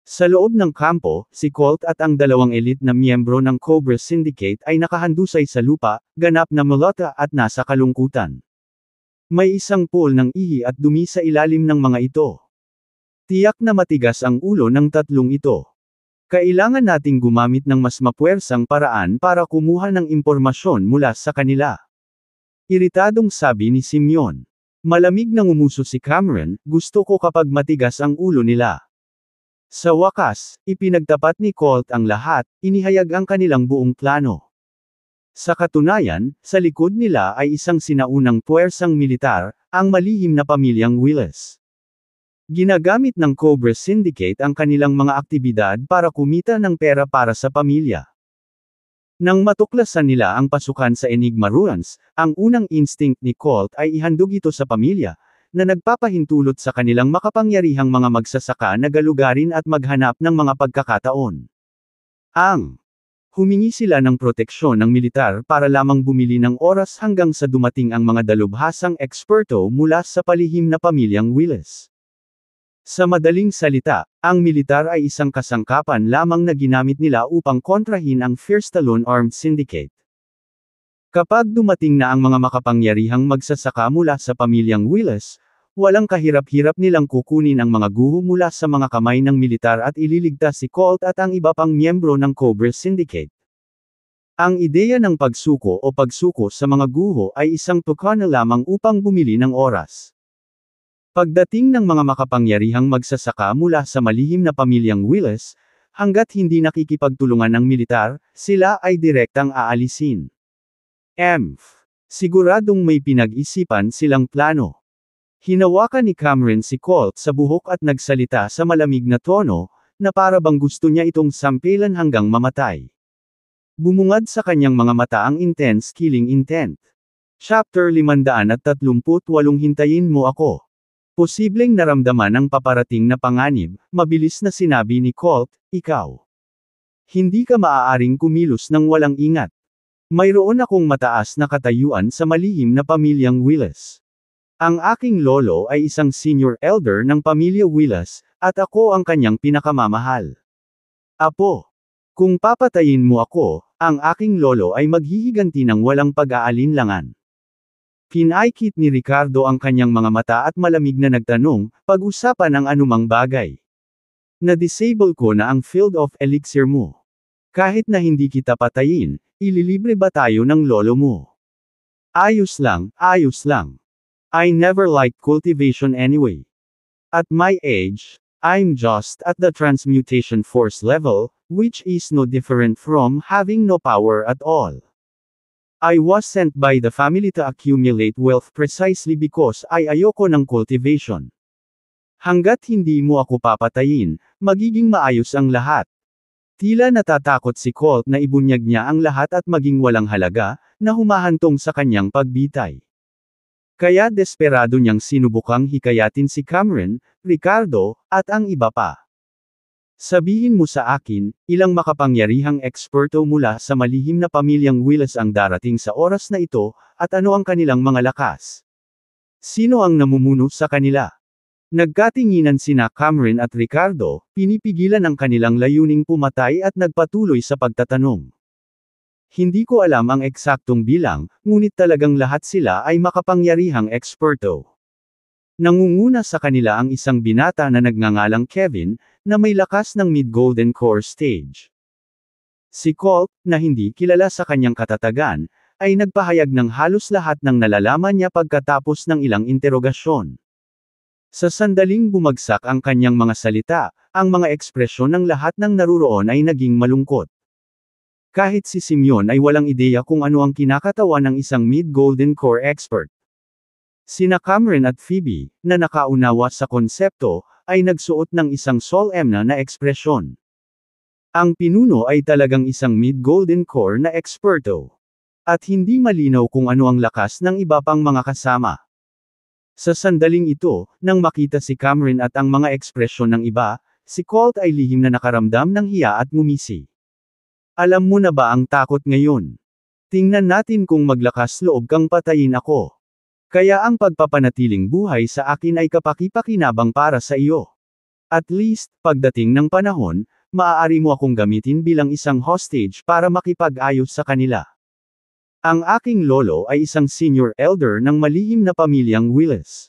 Sa loob ng kampo, si Colt at ang dalawang elite na miyembro ng Cobra Syndicate ay nakahandusay sa lupa, ganap na mulata at nasa kalungkutan. May isang pool ng ihi at dumi sa ilalim ng mga ito. Tiyak na matigas ang ulo ng tatlong ito. Kailangan nating gumamit ng mas mapuwersang paraan para kumuha ng impormasyon mula sa kanila. Iritadong sabi ni Simeon. Malamig nang umuso si Cameron, gusto ko kapag matigas ang ulo nila. Sa wakas, ipinagtapat ni Colt ang lahat, inihayag ang kanilang buong plano. Sa katunayan, sa likod nila ay isang sinaunang puwersang militar, ang malihim na pamilyang Willis. Ginagamit ng Cobra Syndicate ang kanilang mga aktibidad para kumita ng pera para sa pamilya. Nang matuklasan nila ang pasukan sa Enigma Ruins, ang unang instinct ni Colt ay ihandog ito sa pamilya, na nagpapahintulot sa kanilang makapangyarihang mga magsasaka na galugarin at maghanap ng mga pagkakataon. Humingi sila ng proteksyon ng militar para lamang bumili ng oras hanggang sa dumating ang mga dalubhasang eksperto mula sa palihim na pamilyang Willis. Sa madaling salita, ang militar ay isang kasangkapan lamang na ginamit nila upang kontrahin ang First Stallone Armed Syndicate. Kapag dumating na ang mga makapangyarihang magsasaka mula sa pamilyang Willis, walang kahirap-hirap nilang kukunin ang mga guho mula sa mga kamay ng militar at ililigtas si Colt at ang iba pang miyembro ng Cobra Syndicate. Ang ideya ng pagsuko o pagsuko sa mga guho ay isang tukana lamang upang bumili ng oras. Pagdating ng mga makapangyarihang magsasaka mula sa malihim na pamilyang Willis, hanggat hindi nakikipagtulungan ng militar, sila ay direktang aalisin. Siguradong may pinag-isipan silang plano. Hinawakan ni Cameron si Colt sa buhok at nagsalita sa malamig na tono, na para bang gusto niya itong sampilan hanggang mamatay. Bumungad sa kanyang mga mata ang intense killing intent. Chapter 538 Hintayin mo ako. Posibleng naramdaman ang paparating na panganib, mabilis na sinabi ni Colt, ikaw. Hindi ka maaaring kumilos ng walang ingat. Mayroon akong mataas na katayuan sa malihim na pamilyang Willis. Ang aking lolo ay isang senior elder ng pamilya Willis, at ako ang kanyang pinakamamahal. Apo. Kung papatayin mo ako, ang aking lolo ay maghihiganti ng walang pag-aalinlangan. Pinaikit ni Ricardo ang kanyang mga mata at malamig na nagtanong, pag-usapan ang anumang bagay. Na-disable ko na ang field of elixir mo. Kahit na hindi kita patayin, ililibre ba tayo ng lolo mo? Ayos lang, ayos lang. I never liked cultivation anyway. At my age, I'm just at the transmutation force level, which is no different from having no power at all. I was sent by the family to accumulate wealth precisely because ay ayoko ng cultivation. Hanggat hindi mo ako papatayin, magiging maayos ang lahat. Tila natatakot si Colt na ibunyag niya ang lahat at maging walang halaga, na humahantong sa kanyang pagbitay. Kaya desperado niyang sinubukang hikayatin si Cameron, Ricardo, at ang iba pa. Sabihin mo sa akin, ilang makapangyarihang eksperto mula sa malihim na pamilyang Willis ang darating sa oras na ito, at ano ang kanilang mga lakas? Sino ang namumuno sa kanila? Nagkatinginan sina Cameron at Ricardo, pinipigilan ang kanilang layuning pumatay at nagpatuloy sa pagtatanong. Hindi ko alam ang eksaktong bilang, ngunit talagang lahat sila ay makapangyarihang eksperto. Nangunguna sa kanila ang isang binata na nagngangalang Kevin, na may lakas ng mid-golden core stage. Si Colt, na hindi kilala sa kanyang katatagan, ay nagpahayag ng halos lahat ng nalalaman niya pagkatapos ng ilang interogasyon. Sa sandaling bumagsak ang kanyang mga salita, ang mga ekspresyon ng lahat ng naruroon ay naging malungkot. Kahit si Simeon ay walang ideya kung ano ang kinakatawan ng isang mid-golden core expert. Sina Cameron at Phoebe, na nakaunawa sa konsepto, ay nagsuot ng isang solemn na ekspresyon. Ang pinuno ay talagang isang mid-golden core na eksperto. At hindi malinaw kung ano ang lakas ng iba pang mga kasama. Sa sandaling ito, nang makita si Cameron at ang mga ekspresyon ng iba, si Colt ay lihim na nakaramdam ng hiya at ngumisi. Alam mo na ba ang takot ngayon? Tingnan natin kung maglakas loob kang patayin ako. Kaya ang pagpapanatiling buhay sa akin ay kapaki-pakinabang para sa iyo. At least, pagdating ng panahon, maaari mo akong gamitin bilang isang hostage para makipag-ayos sa kanila. Ang aking lolo ay isang senior elder ng malihim na pamilyang Willis.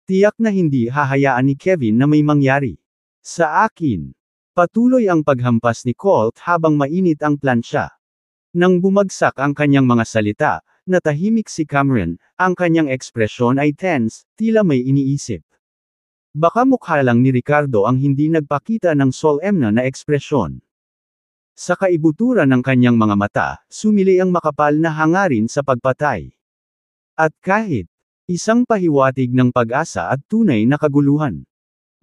Tiyak na hindi hahayaan ni Kevin na may mangyari sa akin. Patuloy ang paghampas ni Colt habang mainit ang plansya. Nang bumagsak ang kanyang mga salita, natahimik si Cameron, ang kanyang ekspresyon ay tense, tila may iniisip. Baka mukha lang ni Ricardo ang hindi nagpakita ng solemn na ekspresyon. Sa kaibuturan ng kanyang mga mata, sumili ang makapal na hangarin sa pagpatay. At kahit isang pahiwatig ng pag-asa at tunay na kaguluhan.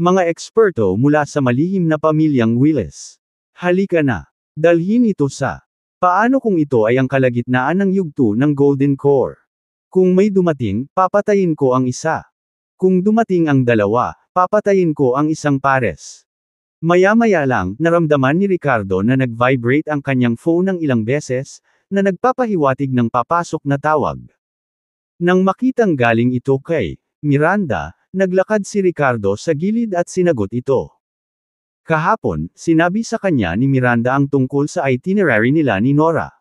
Mga eksperto mula sa malihim na pamilyang Willis. Halika na. Dalhin ito sa paano kung ito ay ang kalagitnaan ng yugto ng Golden Core? Kung may dumating, papatayin ko ang isa. Kung dumating ang dalawa, papatayin ko ang isang pares. Maya-maya lang, naramdaman ni Ricardo na nag-vibrate ang kanyang phone ng ilang beses, na nagpapahiwatig ng papasok na tawag. Nang makitang galing ito kay Miranda, naglakad si Ricardo sa gilid at sinagot ito. Kahapon, sinabi sa kanya ni Miranda ang tungkol sa itinerary nila ni Nora.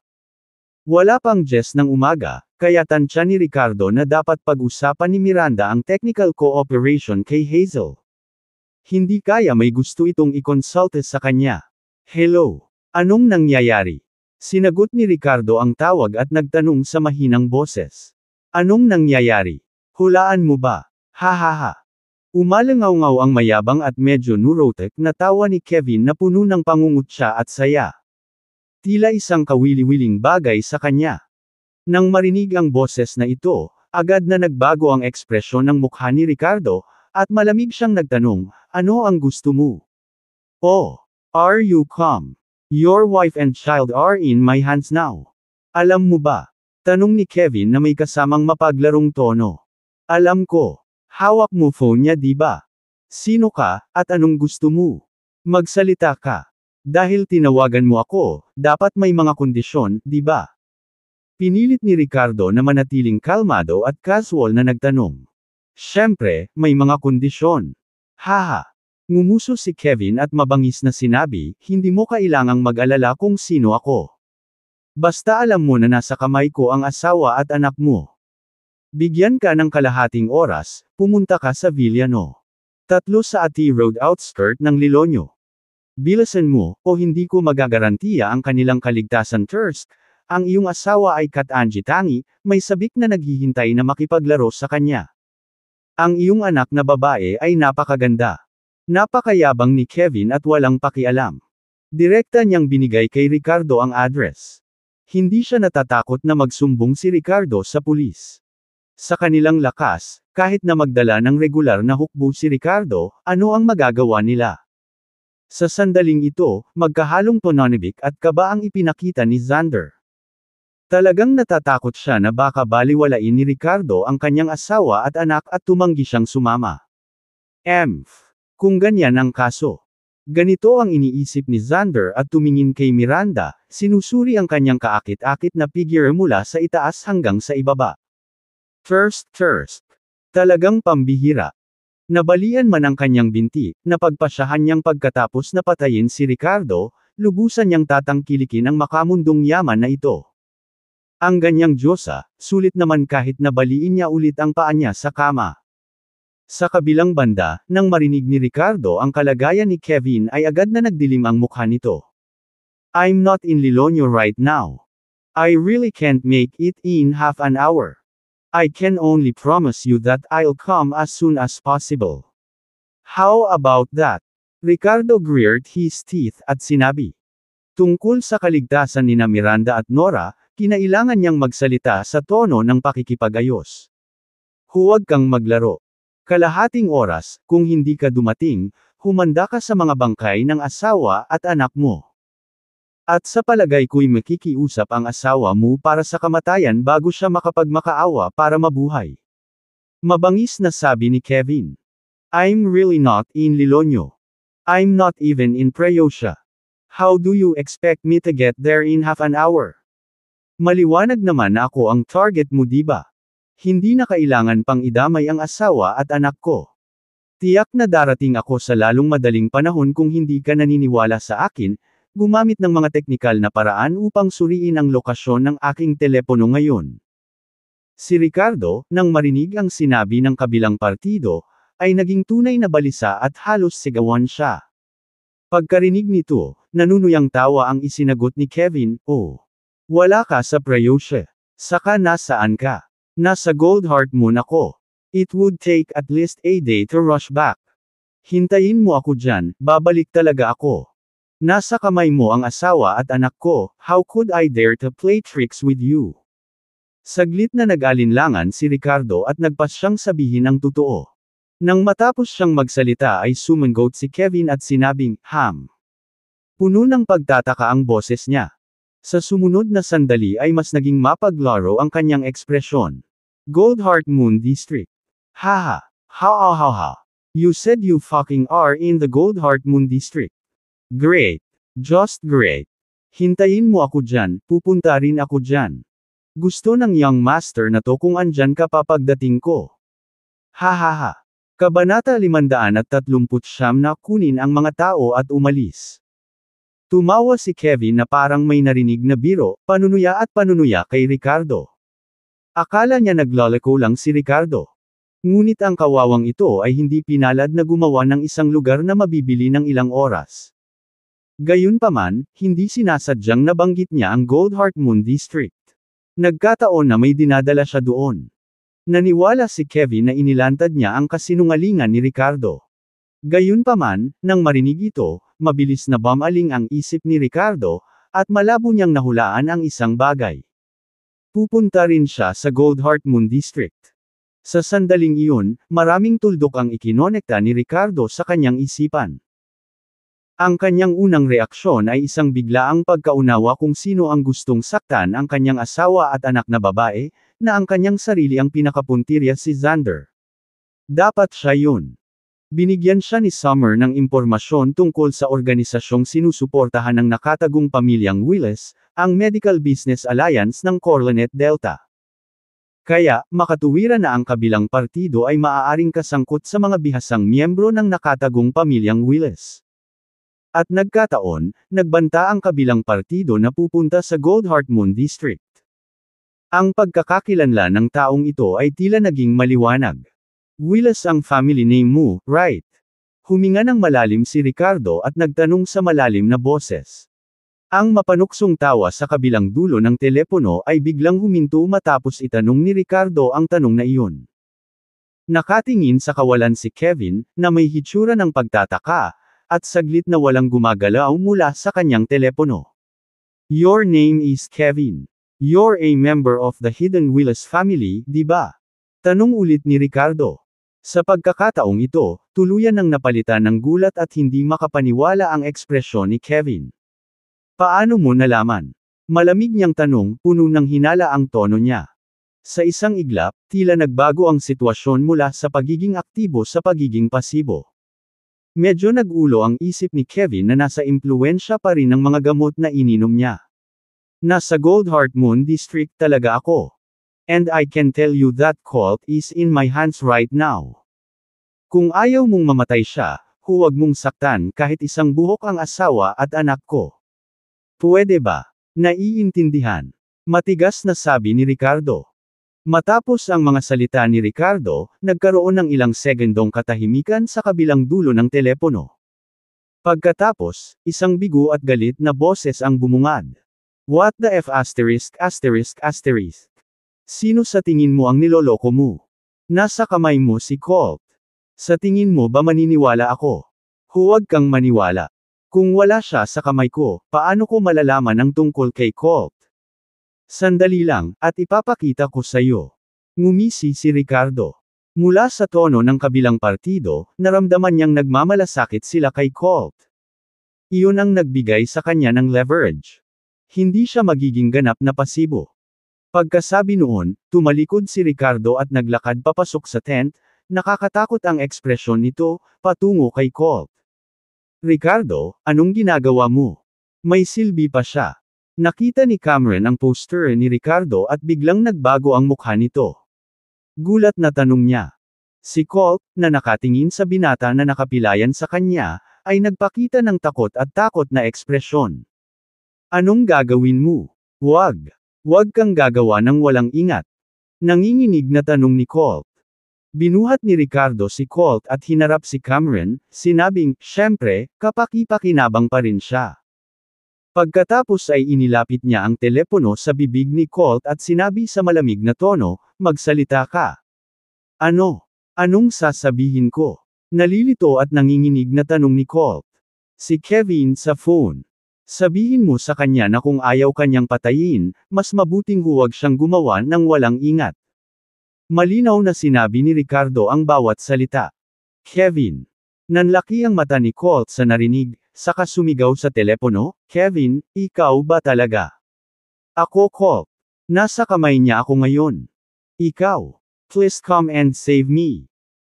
Wala pang Jess ng umaga, kaya tansya ni Ricardo na dapat pag-usapan ni Miranda ang technical cooperation kay Hazel. Hindi kaya may gusto itong i-consulte sa kanya. Hello? Anong nangyayari? Sinagot ni Ricardo ang tawag at nagtanong sa mahinang boses. Anong nangyayari? Hulaan mo ba? Hahaha. Umalangaw-ngaw ang mayabang at medyo neurotic na tawa ni Kevin na puno ng pangungutya at saya. Tila isang kawili-wiling bagay sa kanya. Nang marinig ang boses na ito, agad na nagbago ang ekspresyon ng mukha ni Ricardo, at malamig siyang nagtanong, ano ang gusto mo? Oh, are you calm? Your wife and child are in my hands now. Alam mo ba? Tanong ni Kevin na may kasamang mapaglarong tono. Alam ko. Hawak mo phone niya di ba? Sino ka, at anong gusto mo? Magsalita ka. Dahil tinawagan mo ako, dapat may mga kondisyon, di ba? Pinilit ni Ricardo na manatiling kalmado at casual na nagtanong. Siyempre, may mga kondisyon. Haha. Ngumuso si Kevin at mabangis na sinabi, hindi mo kailangang mag-alala kung sino ako. Basta alam mo na nasa kamay ko ang asawa at anak mo. Bigyan ka ng kalahating oras, pumunta ka sa Villano. 3 sa Ati Road outskirt ng Lilonyo. Bilisan mo, o hindi ko magagarantiya ang kanilang kaligtasan. Tursk, ang iyong asawa ay Kat Angie Tangi, may sabik na naghihintay na makipaglaro sa kanya. Ang iyong anak na babae ay napakaganda. Napakayabang ni Kevin at walang pakialam. Direkta niyang binigay kay Ricardo ang address. Hindi siya natatakot na magsumbong si Ricardo sa pulis. Sa kanilang lakas, kahit na magdala ng regular na hukbo si Ricardo, ano ang magagawa nila? Sa sandaling ito, magkahalong pananabik at kaba ang ipinakita ni Xander. Talagang natatakot siya na baka baliwalain ni Ricardo ang kanyang asawa at anak at tumanggi siyang sumama. Kung ganyan ang kaso. Ganito ang iniisip ni Xander at tumingin kay Miranda, sinusuri ang kanyang kaakit-akit na figure mula sa itaas hanggang sa ibaba. Thirst. Talagang pambihira. Nabalian man ang kanyang binti, napagpasyahan niyang pagkatapos na patayin si Ricardo, lubusan niyang tatangkilikin ang makamundong yaman na ito. Ang ganyang Diyosa, sulit naman kahit nabaliin niya ulit ang paa niya sa kama. Sa kabilang banda, nang marinig ni Ricardo ang kalagayan ni Kevin ay agad na nagdilim ang mukha nito. I'm not in Liloño right now. I really can't make it in half an hour. I can only promise you that I'll come as soon as possible. How about that? Ricardo gritted his teeth at sinabi. Tungkol sa kaligtasan ni Miranda at Nora, kinailangan niyang magsalita sa tono ng pakikipag-ayos. Huwag kang maglaro. Kalahating oras, kung hindi ka dumating, humanda ka sa mga bangkay ng asawa at anak mo. At sa palagay ko'y makikiusap ang asawa mo para sa kamatayan bago siya makapagmakaawa para mabuhay. Mabangis na sabi ni Kevin. I'm really not in Liloño. I'm not even in Preyosha. How do you expect me to get there in half an hour? Maliwanag naman na ako ang target mo, diba? Hindi na kailangan pang idamay ang asawa at anak ko. Tiyak na darating ako sa lalong madaling panahon kung hindi ka naniniwala sa akin, gumamit ng mga teknikal na paraan upang suriin ang lokasyon ng aking telepono ngayon. Si Ricardo, nang marinig ang sinabi ng kabilang partido, ay naging tunay na balisa at halos sigawan siya. Pagkarinig nito, nanunuyang tawa ang isinagot ni Kevin, oh. Wala ka sa Preyosha. Saka nasaan ka? Nasa Goldheart Moon ako. It would take at least a day to rush back. Hintayin mo ako dyan, babalik talaga ako. Nasa kamay mo ang asawa at anak ko, how could I dare to play tricks with you? Saglit na nag-alinlangan si Ricardo at nagpas siyang sabihin ang totoo. Nang matapos siyang magsalita ay sumangot si Kevin at sinabing, Puno ng pagtataka ang boses niya. Sa sumunod na sandali ay mas naging mapaglaro ang kanyang ekspresyon. Goldheart Moon District. Haha. Ha. You said you fucking are in the Goldheart Moon District. Great. Just great. Hintayin mo ako dyan, pupunta rin ako dyan. Gusto ng young master na to kung andyan ka pa pagdating ko. Hahaha. Kabanata 539 na kunin ang mga tao at umalis. Tumawa si Kevin na parang may narinig na biro, panunuya kay Ricardo. Akala niya naglalako lang si Ricardo. Ngunit ang kawawang ito ay hindi pinalad na gumawa ng isang lugar na mabibili ng ilang oras. Gayunpaman, hindi sinasadyang nabanggit niya ang Goldheart Moon District. Nagkataon na may dinadala siya doon. Naniwala si Kevin na inilantad niya ang kasinungalingan ni Ricardo. Gayunpaman, nang marinig ito, mabilis na bumaling ang isip ni Ricardo, at malabo niyang nahulaan ang isang bagay. Pupunta rin siya sa Goldheart Moon District. Sa sandaling iyon, maraming tuldok ang ikinonekta ni Ricardo sa kanyang isipan. Ang kanyang unang reaksyon ay isang biglaang pagkaunawa kung sino ang gustong saktan ang kanyang asawa at anak na babae, na ang kanyang sarili ang pinakapuntirya si Xander. Dapat siya yun. Binigyan siya ni Summer ng impormasyon tungkol sa organisasyong sinusuportahan ng nakatagong pamilyang Willis, ang Medical Business Alliance ng Coronet Delta. Kaya, makatuwiran na ang kabilang partido ay maaaring kasangkot sa mga bihasang miyembro ng nakatagong pamilyang Willis. At nagkataon, nagbanta ang kabilang partido na pupunta sa Goldheart Moon District. Ang pagkakakilanlan ng taong ito ay tila naging maliwanag. Willis ang family name mo, right? Huminga ng malalim si Ricardo at nagtanong sa malalim na boses. Ang mapanuksong tawa sa kabilang dulo ng telepono ay biglang huminto matapos itanong ni Ricardo ang tanong na iyon. Nakatingin sa kawalan si Kevin, na may hitsura ng pagtataka, at saglit na walang gumagalaw mula sa kanyang telepono. Your name is Kevin. You're a member of the Hidden Willis family, di ba? Tanong ulit ni Ricardo. Sa pagkakataong ito, tuluyan ng napalitan ng gulat at hindi makapaniwala ang ekspresyon ni Kevin. Paano mo nalaman? Malamig niyang tanong, puno ng hinala ang tono niya. Sa isang iglap, tila nagbago ang sitwasyon mula sa pagiging aktibo sa pagiging pasibo. Medyo nag-ulo ang isip ni Kevin na nasa impluwensya pa rin ng mga gamot na ininom niya. Nasa Goldheart Moon District talaga ako. And I can tell you that Colt is in my hands right now. Kung ayaw mong mamatay siya, huwag mong saktan kahit isang buhok ang asawa at anak ko. Pwede ba? Naiintindihan. Matigas na sabi ni Ricardo. Matapos ang mga salita ni Ricardo, nagkaroon ng ilang segundong katahimikan sa kabilang dulo ng telepono. Pagkatapos, isang bigo at galit na boses ang bumungad. What the F*********. Sino sa tingin mo ang niloloko mo? Nasa kamay mo si Colt. Sa tingin mo ba maniniwala ako? Huwag kang maniwala. Kung wala siya sa kamay ko, paano ko malalaman ang tungkol kay Colt? Sandali lang, at ipapakita ko sa iyo. Ngumisi si Ricardo. Mula sa tono ng kabilang partido, naramdaman niyang nagmamalasakit sila kay Colt. Iyon ang nagbigay sa kanya ng leverage. Hindi siya magiging ganap na pasibo. Pagkasabi noon, tumalikod si Ricardo at naglakad papasok sa tent, nakakatakot ang ekspresyon nito, patungo kay Colt. Ricardo, anong ginagawa mo? May silbi pa siya. Nakita ni Cameron ang poster ni Ricardo at biglang nagbago ang mukha nito. Gulat na tanong niya. Si Colt, na nakatingin sa binata na nakapilayan sa kanya, ay nagpakita ng takot na ekspresyon. Anong gagawin mo? Wag. Huwag kang gagawa ng walang ingat. Nanginginig na tanong ni Colt. Binuhat ni Ricardo si Colt at hinarap si Cameron, sinabing, syempre, kapaki-pakinabang pa rin siya. Pagkatapos ay inilapit niya ang telepono sa bibig ni Colt at sinabi sa malamig na tono, magsalita ka. Ano? Anong sasabihin ko? Nalilito at nanginginig na tanong ni Colt. Si Kevin sa phone. Sabihin mo sa kanya na kung ayaw kanyang patayin, mas mabuting huwag siyang gumawa ng walang ingat. Malinaw na sinabi ni Ricardo ang bawat salita. Kevin. Nanlaki ang mata ni Colt sa narinig, saka sumigaw sa telepono, Kevin, ikaw ba talaga? Ako Colt. Nasa kamay niya ako ngayon. Ikaw. Please come and save me.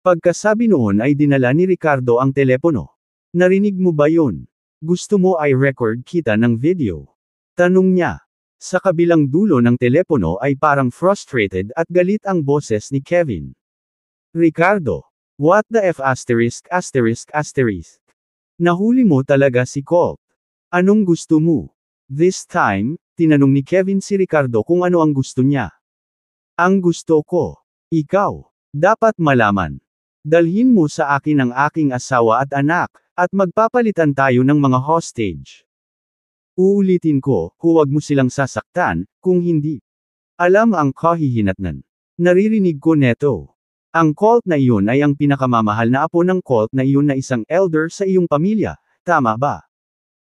Pagkasabi noon ay dinala ni Ricardo ang telepono. Narinig mo ba yun? Gusto mo ay record kita ng video? Tanong niya. Sa kabilang dulo ng telepono ay parang frustrated at galit ang boses ni Kevin. Ricardo. What the F*******. Nahuli mo talaga si Colt. Anong gusto mo? This time, tinanong ni Kevin si Ricardo kung ano ang gusto niya. Ang gusto ko. Ikaw. Dapat malaman. Dalhin mo sa akin ang aking asawa at anak. At magpapalitan tayo ng mga hostage. Uulitin ko, huwag mo silang sasaktan, kung hindi. Alam ang kahihinatnan. Naririnig ko neto. Ang Colt na iyon ay ang pinakamamahal na apo ng Colt na iyon na isang elder sa iyong pamilya, tama ba?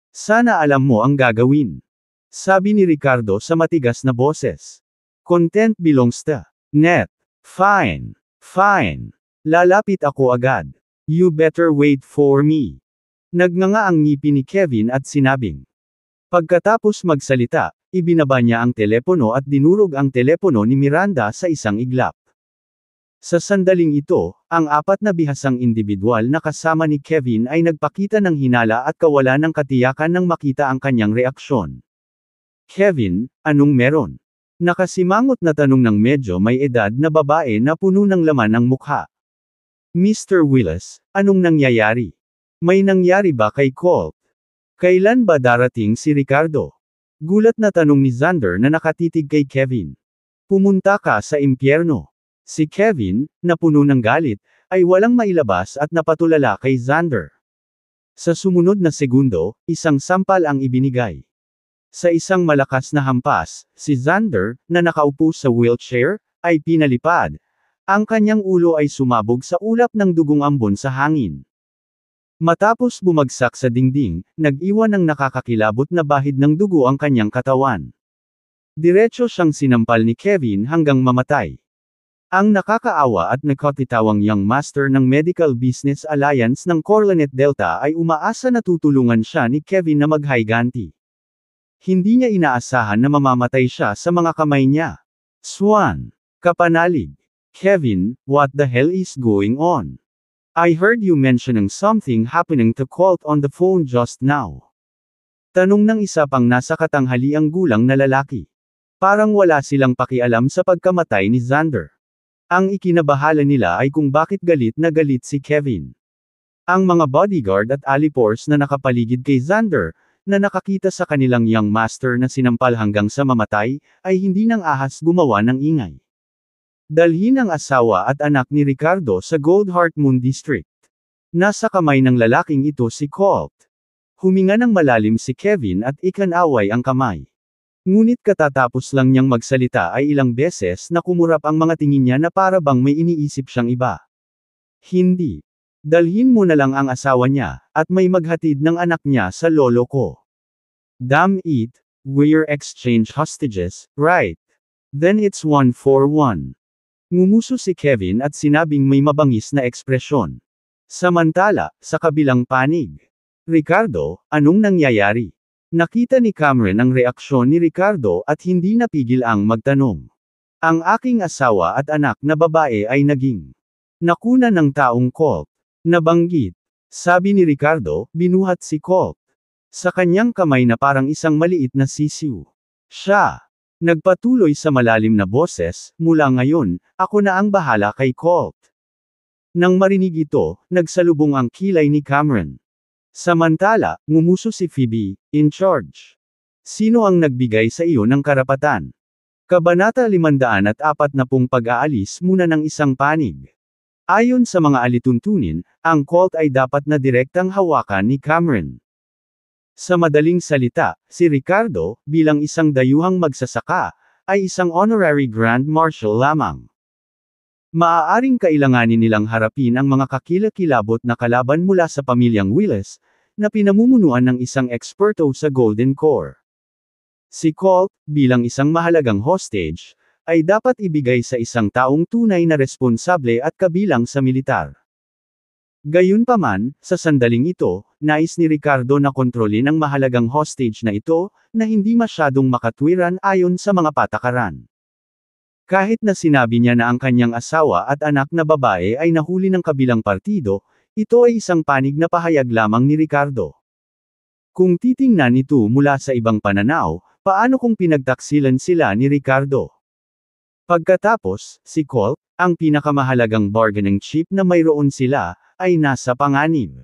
Sana alam mo ang gagawin. Sabi ni Ricardo sa matigas na boses. Content belongs to net. Fine. Fine. Lalapit ako agad. You better wait for me. Nagnganga ang ngipin ni Kevin at sinabing. Pagkatapos magsalita, ibinaba niya ang telepono at dinurog ang telepono ni Miranda sa isang iglap. Sa sandaling ito, ang apat na bihasang individual na kasama ni Kevin ay nagpakita ng hinala at kawalan ng katiyakan nang makita ang kanyang reaksyon. Kevin, anong meron? Nakasimangot na tanong ng medyo may edad na babae na puno ng laman ang mukha. Mr. Willis, anong nangyayari? May nangyari ba kay Colt? Kailan ba darating si Ricardo? Gulat na tanong ni Xander na nakatitig kay Kevin. Pumunta ka sa impyerno. Si Kevin, na puno ng galit, ay walang mailabas at napatulala kay Xander. Sa sumunod na segundo, isang sampal ang ibinigay. Sa isang malakas na hampas, si Xander, na nakaupo sa wheelchair, ay pinalipad. Ang kanyang ulo ay sumabog sa ulap ng dugong ambon sa hangin. Matapos bumagsak sa dingding, nag-iwan ng nakakakilabot na bahid ng dugo ang kanyang katawan. Diretso siyang sinampal ni Kevin hanggang mamatay. Ang nakakaawa at nakatitawang young master ng Medical Business Alliance ng Coronet Delta ay umaasa na tutulungan siya ni Kevin na maghiganti. Hindi niya inaasahan na mamamatay siya sa mga kamay niya. Swan. Kapanalig. Kevin, what the hell is going on? I heard you mentioning something happening to Colt on the phone just now. Tanong ng isa pang nasa katanghaliang gulang na lalaki. Parang wala silang pakialam sa pagkamatay ni Xander. Ang ikinabahala nila ay kung bakit galit na galit si Kevin. Ang mga bodyguard at alipors na nakapaligid kay Xander, na nakakita sa kanilang young master na sinampal hanggang sa mamatay, ay hindi nang ahas gumawa ng ingay. Dalhin ang asawa at anak ni Ricardo sa Goldheart Moon District. Nasa kamay ng lalaking ito si Colt. Huminga ng malalim si Kevin at ikanaway ang kamay. Ngunit katatapos lang niyang magsalita ay ilang beses na kumurap ang mga tingin niya na para bang may iniisip siyang iba. Hindi. Dalhin mo na lang ang asawa niya, at may maghatid ng anak niya sa lolo ko. Damn it, we're exchange hostages, right? Then it's 1-for-1. Ngumuso si Kevin at sinabing may mabangis na ekspresyon. Samantala, sa kabilang panig. Ricardo, anong nangyayari? Nakita ni Cameron ang reaksyon ni Ricardo at hindi napigil ang magtanong. Ang aking asawa at anak na babae ay naging nakuna ng taong Colt. Nabanggit. Sabi ni Ricardo, binuhat si Colt. Sa kanyang kamay na parang isang maliit na sisiw. Siya. Nagpatuloy sa malalim na boses, mula ngayon, ako na ang bahala kay Colt. Nang marinig ito, nagsalubong ang kilay ni Cameron. Samantala, ngumuso si Phoebe, in charge. Sino ang nagbigay sa iyo ng karapatan? Kabanata 540 pag-aalis muna ng isang panig. Ayon sa mga alituntunin, ang Colt ay dapat na direktang hawakan ni Cameron. Sa madaling salita, si Ricardo, bilang isang dayuhang magsasaka, ay isang honorary Grand Marshal lamang. Maaaring kailanganin nilang harapin ang mga kakilakilabot na kalaban mula sa pamilyang Willis, na pinamumunuan ng isang eksperto sa Golden Corps. Si Colt, bilang isang mahalagang hostage, ay dapat ibigay sa isang taong tunay na responsable at kabilang sa militar. Gayunpaman, sa sandaling ito, nais ni Ricardo na kontrolin ang mahalagang hostage na ito, na hindi masyadong makatwiran ayon sa mga patakaran. Kahit na sinabi niya na ang kanyang asawa at anak na babae ay nahuli ng kabilang partido, ito ay isang panig na pahayag lamang ni Ricardo. Kung titingnan ito mula sa ibang pananaw, paano kung pinagtaksilan sila ni Ricardo? Pagkatapos, si Colt, ang pinakamahalagang bargaining chip na mayroon sila, ay nasa panganib.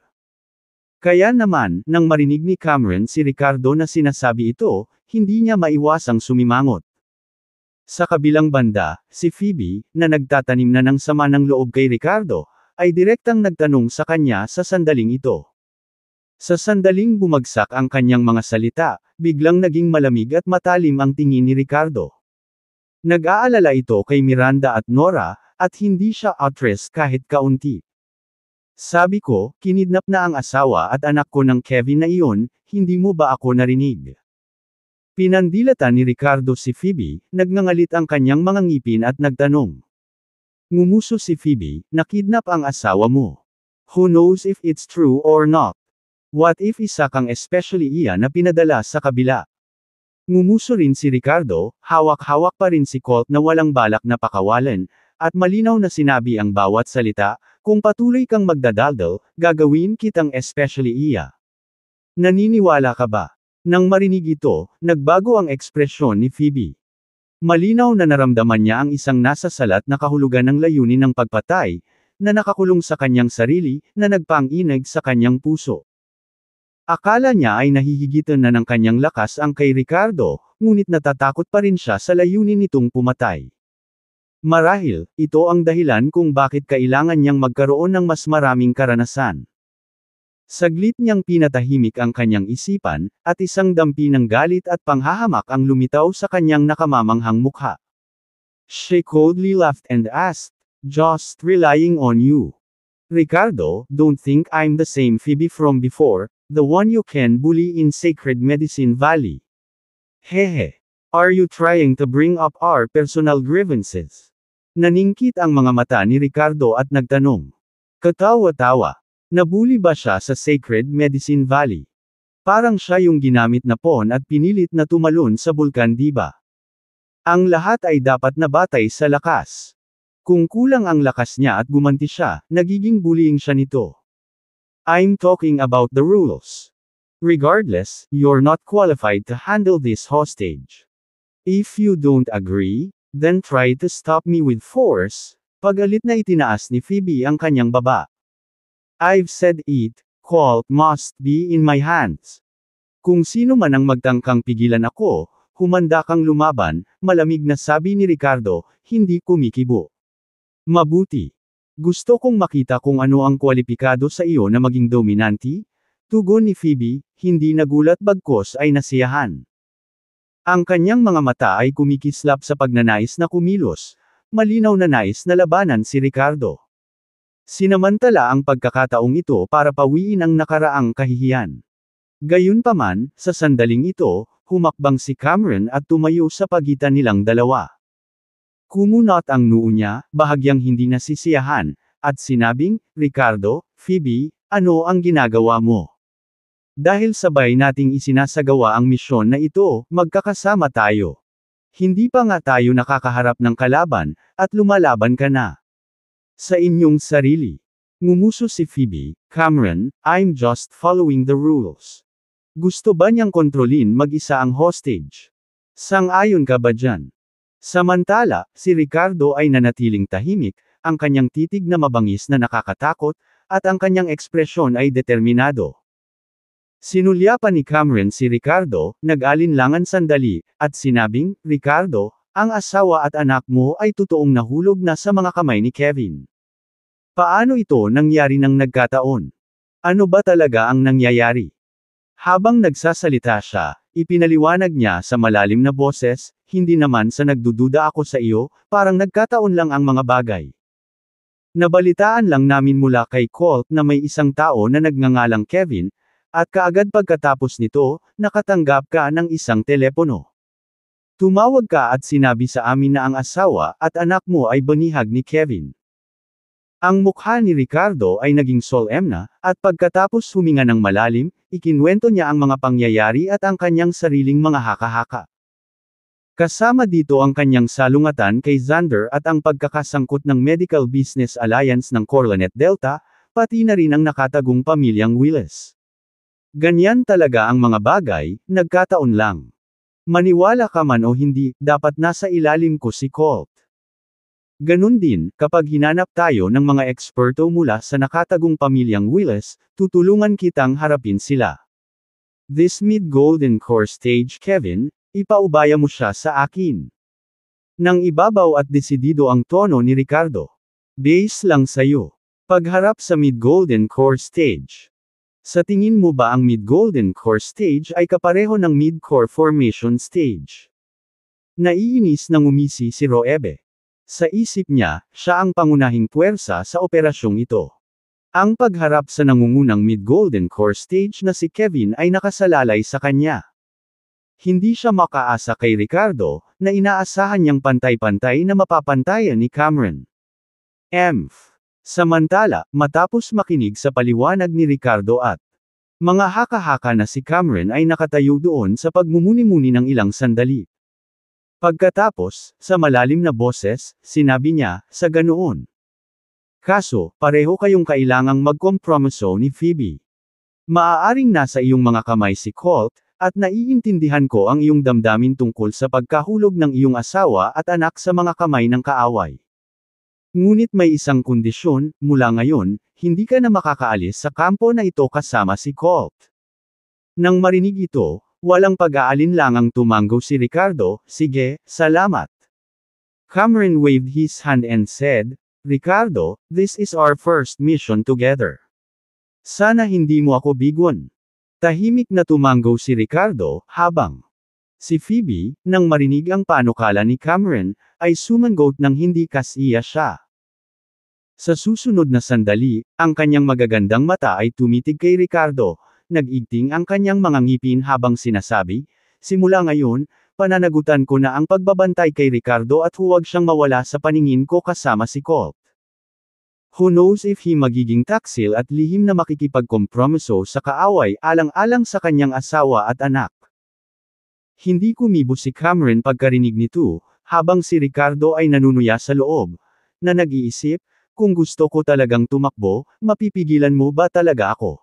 Kaya naman, nang marinig ni Cameron si Ricardo na sinasabi ito, hindi niya maiwasang sumimangot. Sa kabilang banda, si Phoebe, na nagtatanim na ng sama ng loob kay Ricardo, ay direktang nagtanong sa kanya sa sandaling ito. Sa sandaling bumagsak ang kanyang mga salita, biglang naging malamig at matalim ang tingin ni Ricardo. Nag-aalala ito kay Miranda at Nora, at hindi siya outrest kahit kaunti. Sabi ko, kinidnap na ang asawa at anak ko ng Kevin na iyon, hindi mo ba ako narinig? Pinandilatan ni Ricardo si Phoebe, nagngangalit ang kanyang mga ngipin at nagtanong. Ngumuso si Phoebe, nakidnap ang asawa mo. Who knows if it's true or not? What if isa kang especially iyan na pinadala sa kabila? Ngumuso rin si Ricardo, hawak-hawak pa rin si Colt na walang balak na pakawalan, at malinaw na sinabi ang bawat salita, kung patuloy kang magdadaldal, gagawin kitang especially iya. Naniniwala ka ba? Nang marinig ito, nagbago ang ekspresyon ni Phoebe. Malinaw na naramdaman niya ang isang nasasalat na kahulugan ng layunin ng pagpatay, na nakakulong sa kanyang sarili, na nagpang-inag sa kanyang puso. Akala niya ay nahihigitan na ng kanyang lakas ang kay Ricardo, ngunit natatakot pa rin siya sa layunin nitong pumatay. Marahil, ito ang dahilan kung bakit kailangan niyang magkaroon ng mas maraming karanasan. Saglit niyang pinatahimik ang kanyang isipan, at isang dampi ng galit at panghahamak ang lumitaw sa kanyang nakamamanghang mukha. She coldly laughed and asked, "Just relying on you. Ricardo, don't think I'm the same Phoebe from before, the one you can bully in Sacred Medicine Valley. Hehe. Are you trying to bring up our personal grievances?" Naningkit ang mga mata ni Ricardo at nagtanong. Katawa-tawa. Nabuli ba siya sa Sacred Medicine Valley? Parang siya yung ginamit na pawn at pinilit na tumalon sa bulkan, di ba? Ang lahat ay dapat nabatay sa lakas. Kung kulang ang lakas niya at gumanti siya, nagiging bullying siya nito. I'm talking about the rules. Regardless, you're not qualified to handle this hostage. If you don't agree, then try to stop me with force. Pagalit na itinaas ni Phoebe ang kanyang baba. I've said it, Colt must be in my hands. Kung sino man ang magtangkang pigilan ako, humanda kang lumaban, malamig na sabi ni Ricardo, hindi kumikibo. Mabuti. Gusto kong makita kung ano ang kwalipikado sa iyo na maging dominante? Tugon ni Phoebe, hindi nagulat bagkos ay nasiyahan. Ang kanyang mga mata ay kumikislap sa pagnanais na kumilos, malinaw na nais na labanan si Ricardo. Sinamantala ang pagkakataong ito para pawiin ang nakaraang kahihiyan. Gayunpaman, sa sandaling ito, humakbang si Cameron at tumayo sa pagitan nilang dalawa. Kumunot ang noo niya, bahagyang hindi nasisiyahan, at sinabing, Ricardo, Phoebe, ano ang ginagawa mo? Dahil sabay nating isinasagawa ang misyon na ito, magkakasama tayo. Hindi pa nga tayo nakakaharap ng kalaban, at lumalaban ka na. Sa inyong sarili. Ngumuso si Phoebe, Cameron, I'm just following the rules. Gusto ba niyang kontrolin mag-isa ang hostage? Sang-ayon ka ba dyan? Samantala, si Ricardo ay nanatiling tahimik, ang kanyang titig na mabangis na nakakatakot, at ang kanyang ekspresyon ay determinado. Sinulyapan ni Cameron si Ricardo, nag-alinlangan sandali, at sinabing, Ricardo, ang asawa at anak mo ay totoong nahulog na sa mga kamay ni Kevin. Paano ito nangyari nang nagkataon? Ano ba talaga ang nangyayari? Habang nagsasalita siya, ipinaliwanag niya sa malalim na boses, hindi naman sa nagdududa ako sa iyo, parang nagkataon lang ang mga bagay. Nabalitaan lang namin mula kay Colt na may isang tao na nagngangalang Kevin, at kaagad pagkatapos nito, nakatanggap ka ng isang telepono. Tumawag ka at sinabi sa amin na ang asawa at anak mo ay banihag ni Kevin. Ang mukha ni Ricardo ay naging solemn na, at pagkatapos huminga ng malalim, ikinwento niya ang mga pangyayari at ang kanyang sariling mga haka-haka. Kasama dito ang kanyang salungatan kay Xander at ang pagkakasangkot ng Medical Business Alliance ng Coronet Delta, pati na rin ang nakatagong pamilyang Willis. Ganyan talaga ang mga bagay, nagkataon lang. Maniwala ka man o hindi, dapat nasa ilalim ko si Colt. Ganun din, kapag hinanap tayo ng mga eksperto mula sa nakatagong pamilyang Willis, tutulungan kitang harapin sila. This mid-golden core stage Kevin, ipaubaya mo siya sa akin. Nang ibabaw at desidido ang tono ni Ricardo. Base lang sa'yo. Pagharap sa mid-golden core stage. Sa tingin mo ba ang mid-golden core stage ay kapareho ng mid-core formation stage? Naiinis nang umisi si Roebe. Sa isip niya, siya ang pangunahing puwersa sa operasyong ito. Ang pagharap sa nangungunang mid-golden core stage na si Kevin ay nakasalalay sa kanya. Hindi siya makaasa kay Ricardo, na inaasahan niyang pantay-pantay na mapapantayan ni Cameron. Samantala, matapos makinig sa paliwanag ni Ricardo at mga haka-haka na si Cameron ay nakatayo doon sa pagmumuni-muni ng ilang sandali. Pagkatapos, sa malalim na boses, sinabi niya, sa ganoon. Kaso, pareho kayong kailangang magkompromiso ni Phoebe. Maaaring nasa iyong mga kamay si Colt, at naiintindihan ko ang iyong damdamin tungkol sa pagkahulog ng iyong asawa at anak sa mga kamay ng kaaway. Ngunit may isang kondisyon, mula ngayon, hindi ka na makakaalis sa kampo na ito kasama si Colt. Nang marinig ito, walang pag-aalinlangang tumanggo si Ricardo, sige, salamat. Cameron waved his hand and said, Ricardo, this is our first mission together. Sana hindi mo ako bigwan. Tahimik na tumanggo si Ricardo, habang si Phoebe, nang marinig ang panukala ni Cameron, ay sumangot ng hindi kasiya siya. Sa susunod na sandali, ang kanyang magagandang mata ay tumitig kay Ricardo, nag-igting ang kanyang mga ngipin habang sinasabi, simula ngayon, pananagutan ko na ang pagbabantay kay Ricardo at huwag siyang mawala sa paningin ko kasama si Colt. Who knows if he magiging taksil at lihim na makikipagkompromiso sa kaaway alang-alang sa kanyang asawa at anak. Hindi kumibo si Cameron pagkarinig nito, habang si Ricardo ay nanunuya sa loob, na nag-iisip, kung gusto ko talagang tumakbo, mapipigilan mo ba talaga ako?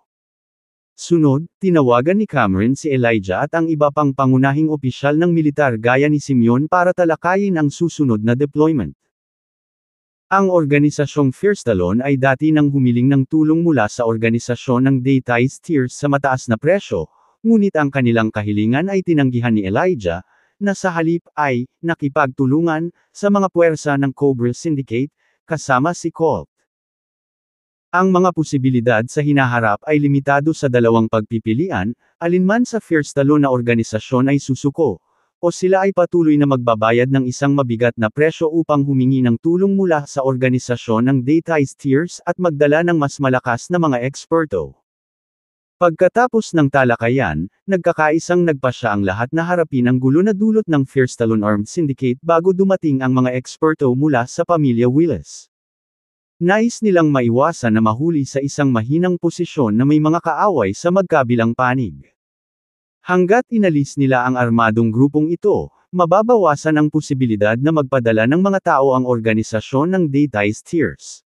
Sunod, tinawagan ni Cameron si Elijah at ang iba pang pangunahing opisyal ng militar gaya ni Simeon para talakayin ang susunod na deployment. Ang organisasyong First Talon ay dati nang humiling ng tulong mula sa organisasyon ng Daytime Steers sa mataas na presyo, ngunit ang kanilang kahilingan ay tinanggihan ni Elijah, na sa halip ay nakipagtulungan sa mga puwersa ng Cobra Syndicate, kasama si Colt. Ang mga posibilidad sa hinaharap ay limitado sa dalawang pagpipilian, alinman sa First Talon na organisasyon ay susuko, o sila ay patuloy na magbabayad ng isang mabigat na presyo upang humingi ng tulong mula sa organisasyon ng Daytime Steers at magdala ng mas malakas na mga eksperto. Pagkatapos ng talakayan, nagkakaisang nagpasya ang lahat na harapin ang gulo na dulot ng First Talon Armed Syndicate bago dumating ang mga eksperto mula sa pamilya Willis. Nais nilang maiwasan na mahuli sa isang mahinang posisyon na may mga kaaway sa magkabilang panig. Hanggat inalis nila ang armadong grupong ito, mababawasan ang posibilidad na magpadala ng mga tao ang organisasyon ng Daytime Steers.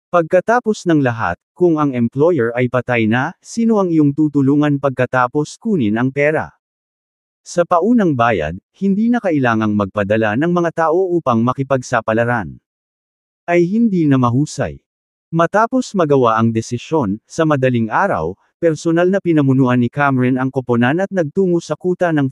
Pagkatapos ng lahat, kung ang employer ay patay na, sino ang iyong tutulungan pagkatapos kunin ang pera? Sa paunang bayad, hindi na kailangang magpadala ng mga tao upang makipagsapalaran. Ay hindi na mahusay. Matapos magawa ang desisyon, sa madaling araw, personal na pinamunuan ni Cameron ang koponan at nagtungo sa kuta ng